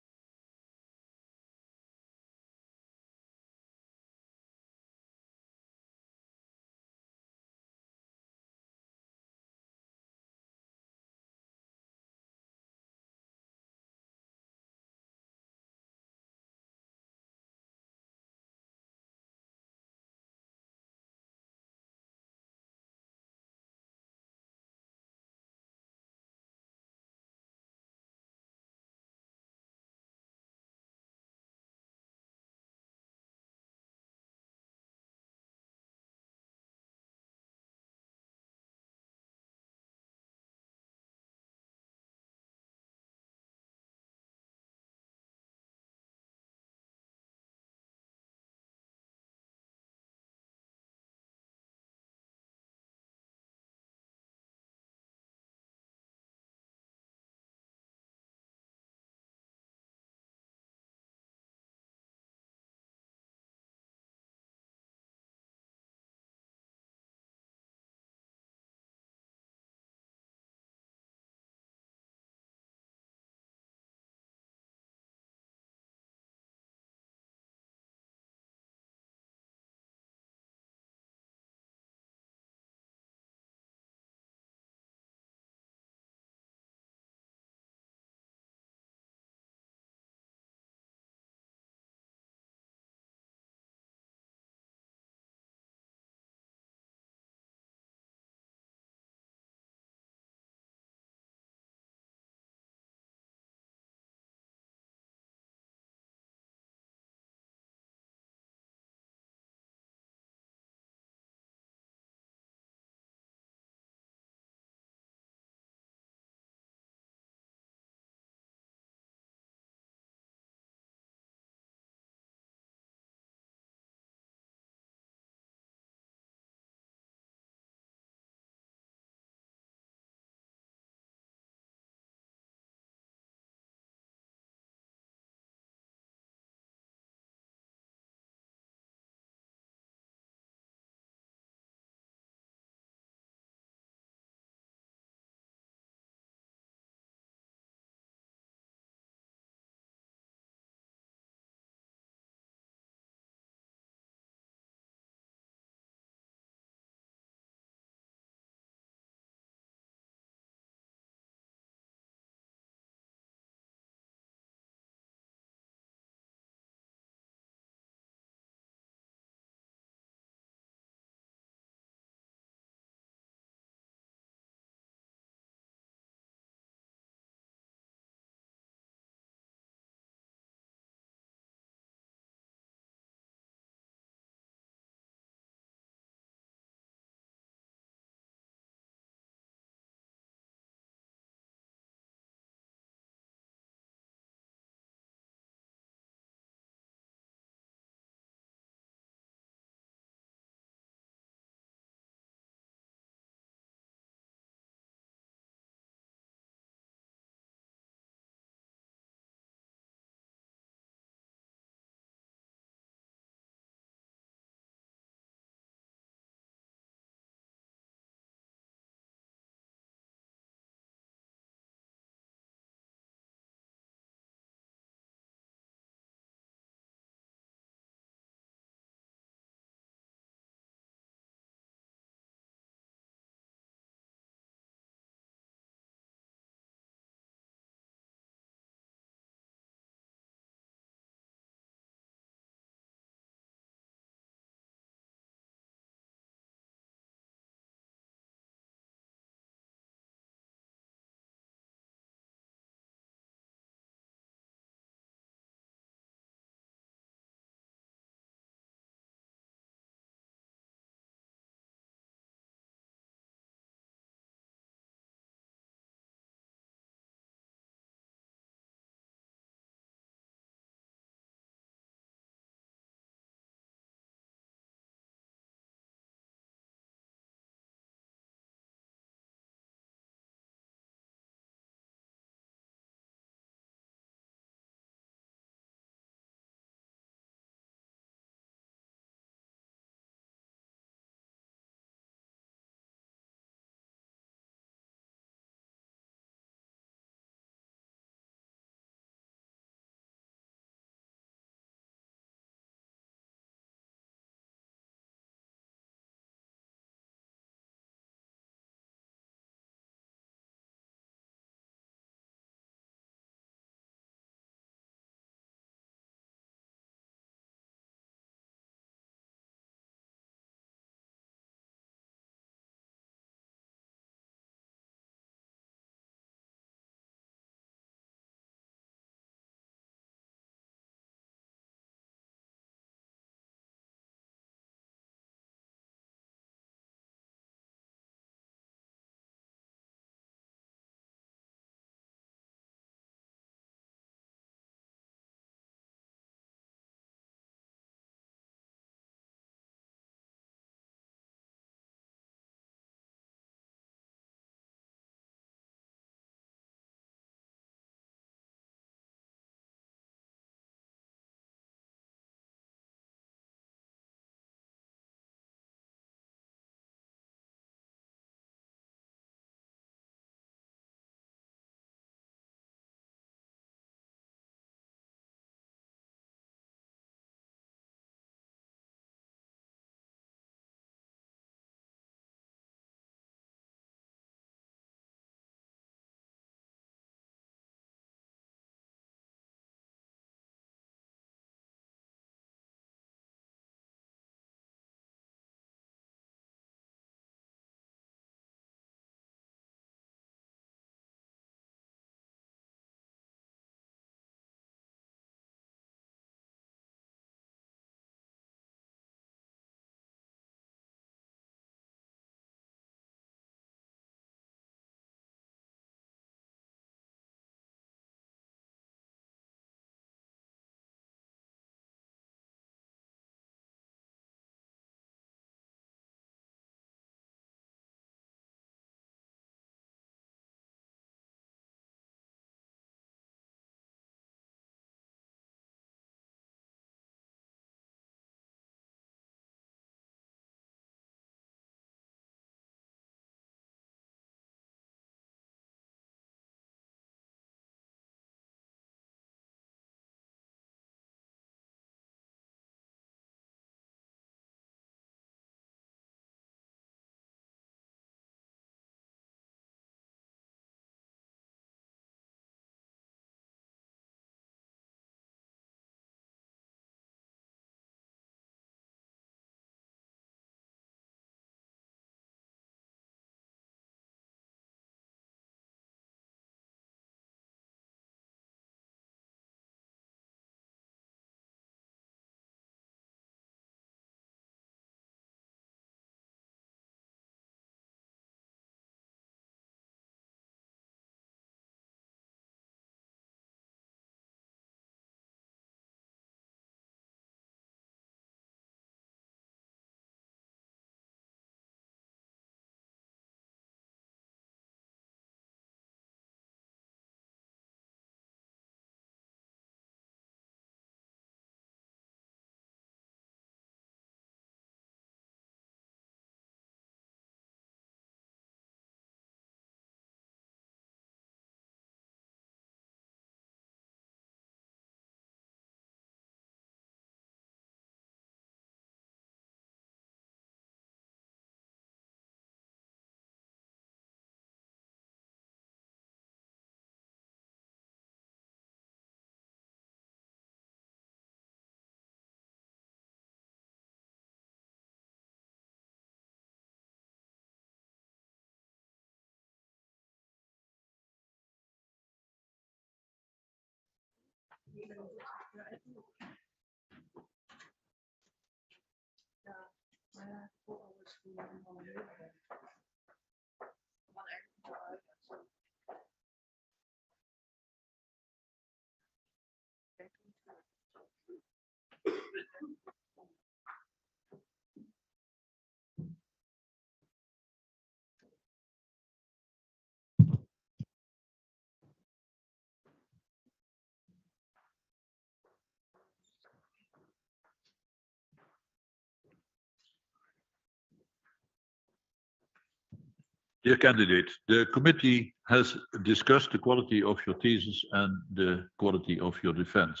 Dear candidate, the committee has discussed the quality of your thesis and the quality of your defense.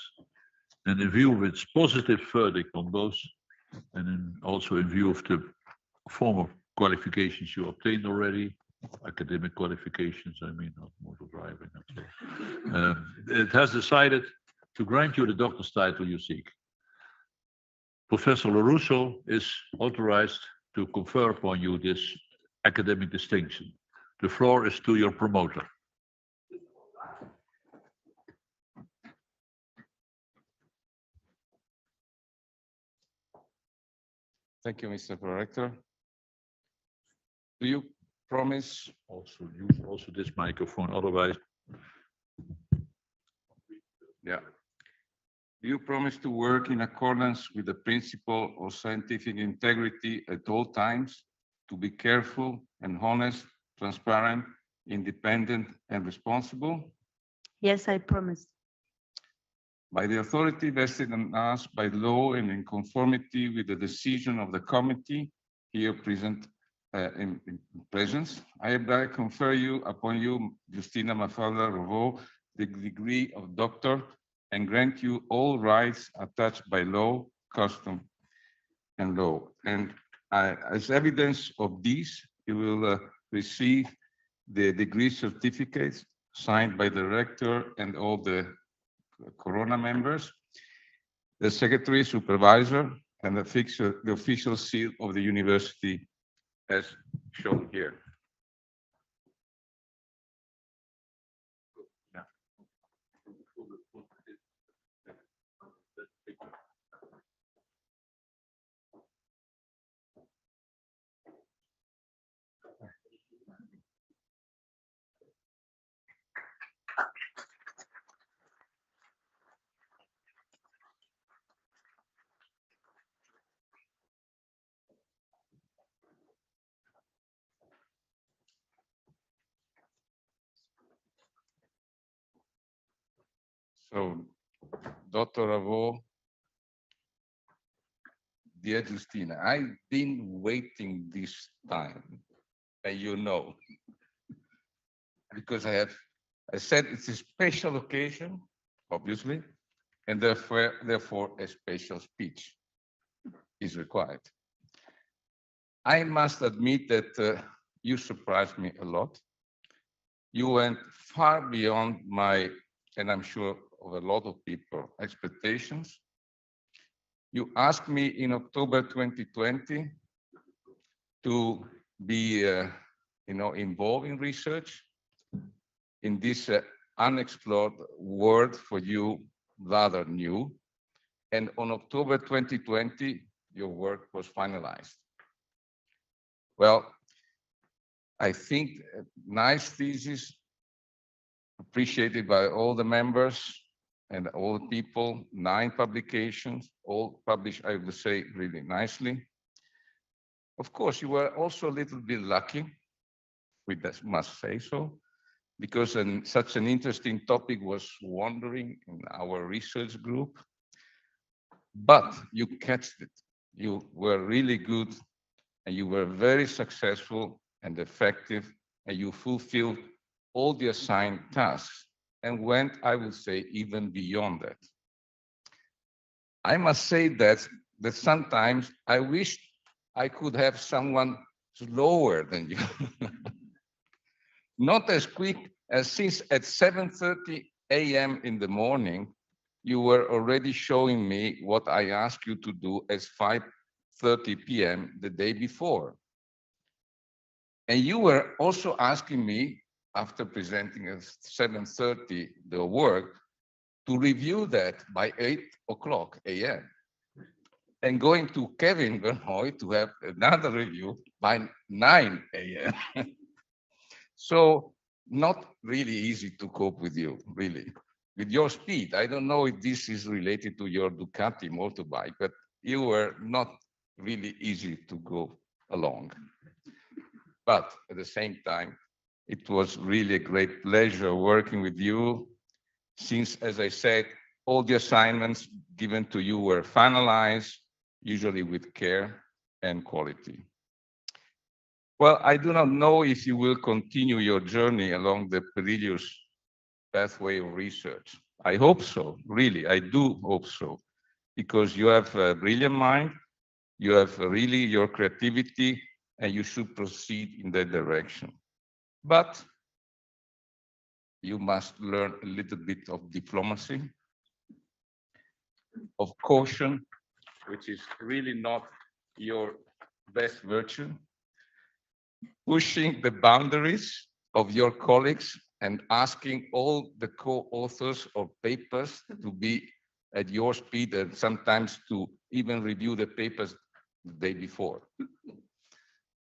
And in view of its positive verdict on both, and also in view of the former qualifications you obtained already, academic qualifications, I mean, not motor driving and so, it has decided to grant you the doctor's title you seek. Professor Ravaux is authorized to confer upon you this academic distinction. The floor is to your promoter. Thank you, Mr. Director. Do you promise? Also use also this microphone, otherwise. Yeah. Do you promise to work in accordance with the principle of scientific integrity at all times, to be careful and honest, transparent, independent, and responsible? Yes, I promise. By the authority vested in us by law and in conformity with the decision of the committee here present in presence, I hereby confer upon you, Justine Ravaux, the degree of doctor and grant you all rights attached by law, custom, and law. And as evidence of this, you will receive the degree certificates signed by the rector and all the Corona members, the secretary, supervisor, and the official seal of the university as shown here. So, Dr. Ravaux, dear Justine, I've been waiting this time, and you know, because I said it's a special occasion, obviously, and therefore a special speech is required. I must admit that you surprised me a lot. You went far beyond my, and I'm sure of a lot of people, expectations. You asked me in October 2020 to be involved in research in this unexplored world for you, rather new. And on October 2020, your work was finalized. Well, I think a nice thesis, appreciated by all the members and all the people, 9 publications, all published, I would say, really nicely. Of course, you were also a little bit lucky, we must say so, because such an interesting topic was wandering in our research group. But you catched it. You were really good, and you were very successful and effective, and you fulfilled all the assigned tasks and went, I would say, even beyond that. I must say that sometimes I wish I could have someone slower than you. Not as quick as since at 7:30 a.m. in the morning, you were already showing me what I asked you to do at 5:30 p.m. the day before. And you were also asking me, after presenting at 7:30 the work, to review that by 8 a.m. and going to Kevin Bernhoy to have another review by 9 a.m. So not really easy to cope with you, really. With your speed, I don't know if this is related to your Ducati motorbike, but you were not really easy to go along. But at the same time, it was really a great pleasure working with you, since, as I said, all the assignments given to you were finalized, usually with care and quality. Well, I do not know if you will continue your journey along the perilous pathway of research. I hope so, really, I do hope so, because you have a brilliant mind, you have really your creativity, and you should proceed in that direction. But you must learn a little bit of diplomacy, of caution, which is really not your best virtue, pushing the boundaries of your colleagues and asking all the co-authors of papers to be at your speed and sometimes to even review the papers the day before.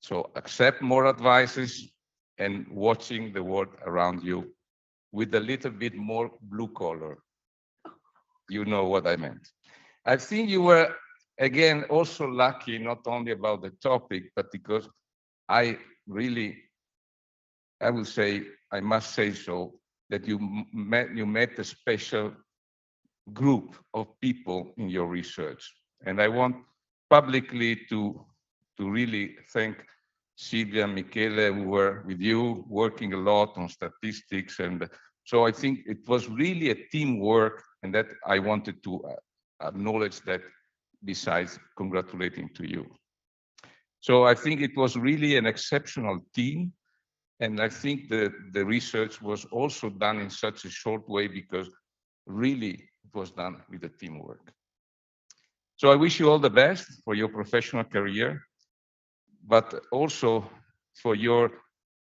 So accept more advices and watching the world around you with a little bit more blue collar. You know what I meant. I think you were, again, also lucky, not only about the topic, but because I will say, I must say so, that you met a special group of people in your research. And I want publicly to really thank Silvia and Michele, who were with you, working a lot on statistics. And so I think it was really a teamwork, and that I wanted to acknowledge that, besides congratulating to you. So I think it was really an exceptional team. And I think the research was also done in such a short way because really it was done with the teamwork. So I wish you all the best for your professional career, but also for your,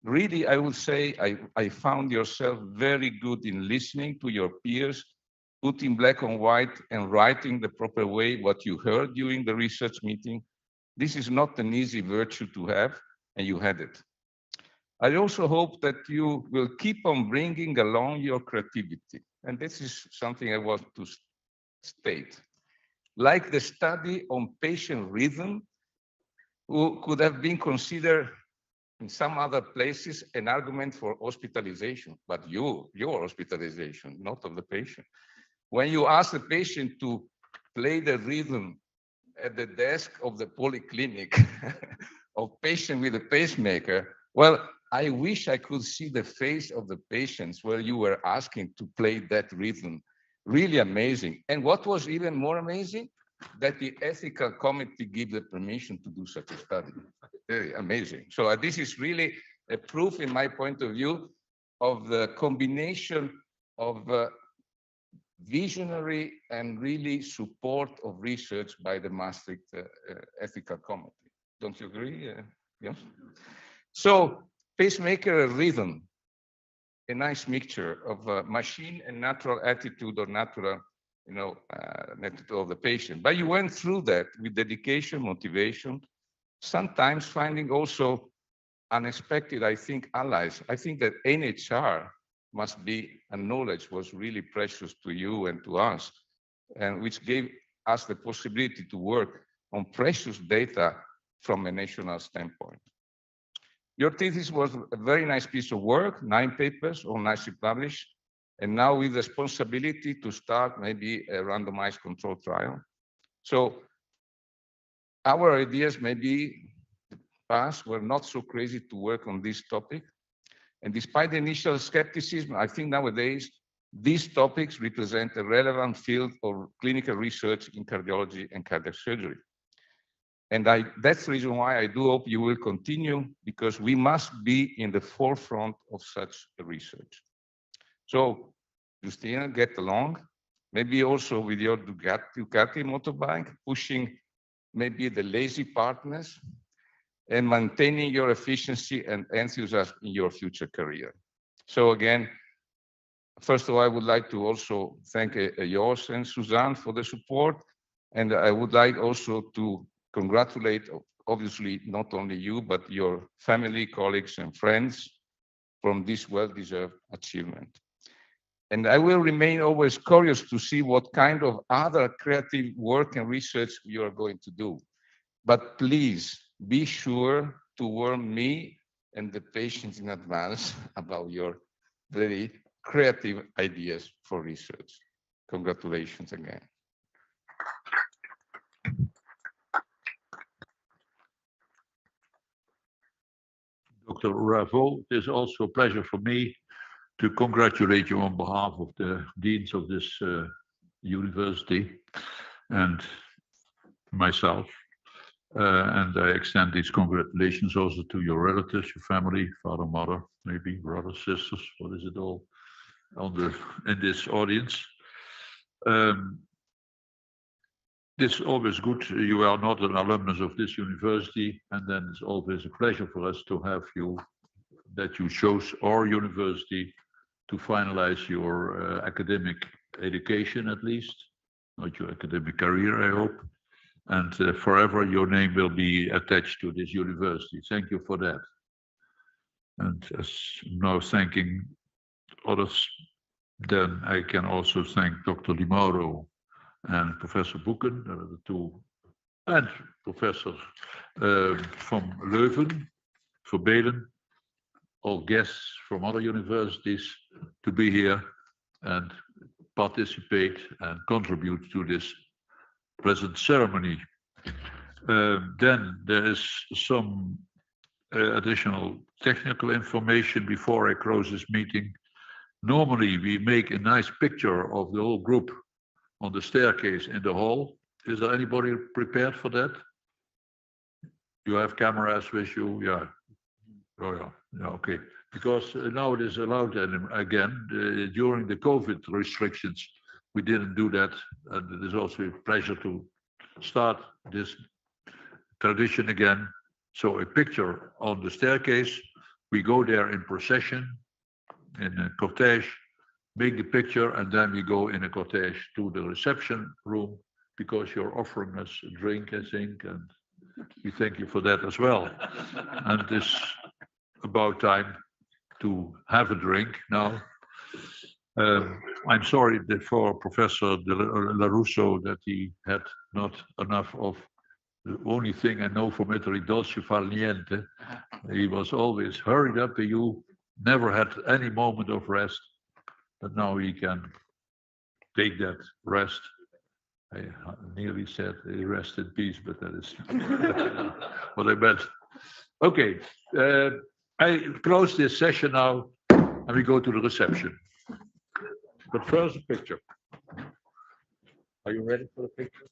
really, I would say, I found yourself very good in listening to your peers, putting black on white and writing the proper way what you heard during the research meeting. This is not an easy virtue to have, and you had it. I also hope that you will keep on bringing along your creativity. And this is something I want to state. Like the study on patient rhythm, who could have been considered in some other places an argument for hospitalization, but your hospitalization, not of the patient. When you ask the patient to play the rhythm at the desk of the polyclinic of patient with a pacemaker, well, I wish I could see the face of the patients where you were asking to play that rhythm. Really amazing. And what was even more amazing, that the ethical committee gave the permission to do such a study. Very amazing. So this is really a proof, in my point of view, of the combination of visionary and really support of research by the Maastricht Ethical Committee. Don't you agree? Yes. So pacemaker rhythm, a nice mixture of machine and natural attitude or natural, attitude of the patient. But you went through that with dedication, motivation, sometimes finding also unexpected, I think, allies. I think that NHR must be, and knowledge was really precious to you and to us, and which gave us the possibility to work on precious data from a national standpoint. Your thesis was a very nice piece of work, 9 papers, all nicely published, and now with the responsibility to start maybe a randomized control trial. So our ideas maybe past were not so crazy to work on this topic. And despite the initial skepticism, I think nowadays these topics represent a relevant field of clinical research in cardiology and cardiac surgery. And that's the reason why I do hope you will continue, because we must be in the forefront of such research. So, Justine, get along, maybe also with your Ducati motorbike, pushing maybe the lazy partners and maintaining your efficiency and enthusiasm in your future career. So again, First of all, I would like to also thank Jos and Suzanne for the support. And I would like also to congratulate, obviously, not only you, but your family, colleagues, and friends from this well-deserved achievement. And I will remain always curious to see what kind of other creative work and research you are going to do. But please be sure to warn me and the patients in advance about your very creative ideas for research. Congratulations again. Dr. Ravaux, it is also a pleasure for me to congratulate you on behalf of the deans of this university and myself. And I extend these congratulations also to your relatives, your family, father, mother, maybe brothers, sisters, what is it all in this audience. It's always good. You are not an alumnus of this university, and then it's always a pleasure for us to have you, that you chose our university to finalize your academic education, at least, not your academic career, I hope. And forever your name will be attached to this university. Thank you for that. And as now thanking others, then I can also thank Dr. Di Mauro and Professor Boeken, the two, and Professor from Leuven, Verbelen, all guests from other universities to be here and participate and contribute to this present ceremony. Then there is some additional technical information before I close this meeting. Normally, we make a nice picture of the whole group on the staircase in the hall. Is there anybody prepared for that? You have cameras with you? Yeah. Oh, yeah. Yeah, okay. Because now it is allowed again. During the COVID restrictions, we didn't do that. And it is also a pleasure to start this tradition again. So a picture on the staircase, we go there in procession, in a cortege, make the picture, and then we go in a cortege to the reception room because you're offering us a drink, I think, and we thank you for that as well. And it's about time to have a drink now. I'm sorry for Professor Larusso that he had not enough of the only thing I know from Italy, dolce far niente. He was always hurried up, and you never had any moment of rest. But now he can take that rest. I nearly said rest in peace, but that is what I meant. Okay, I close this session now, and we go to the reception. But first, a picture. Are you ready for the picture?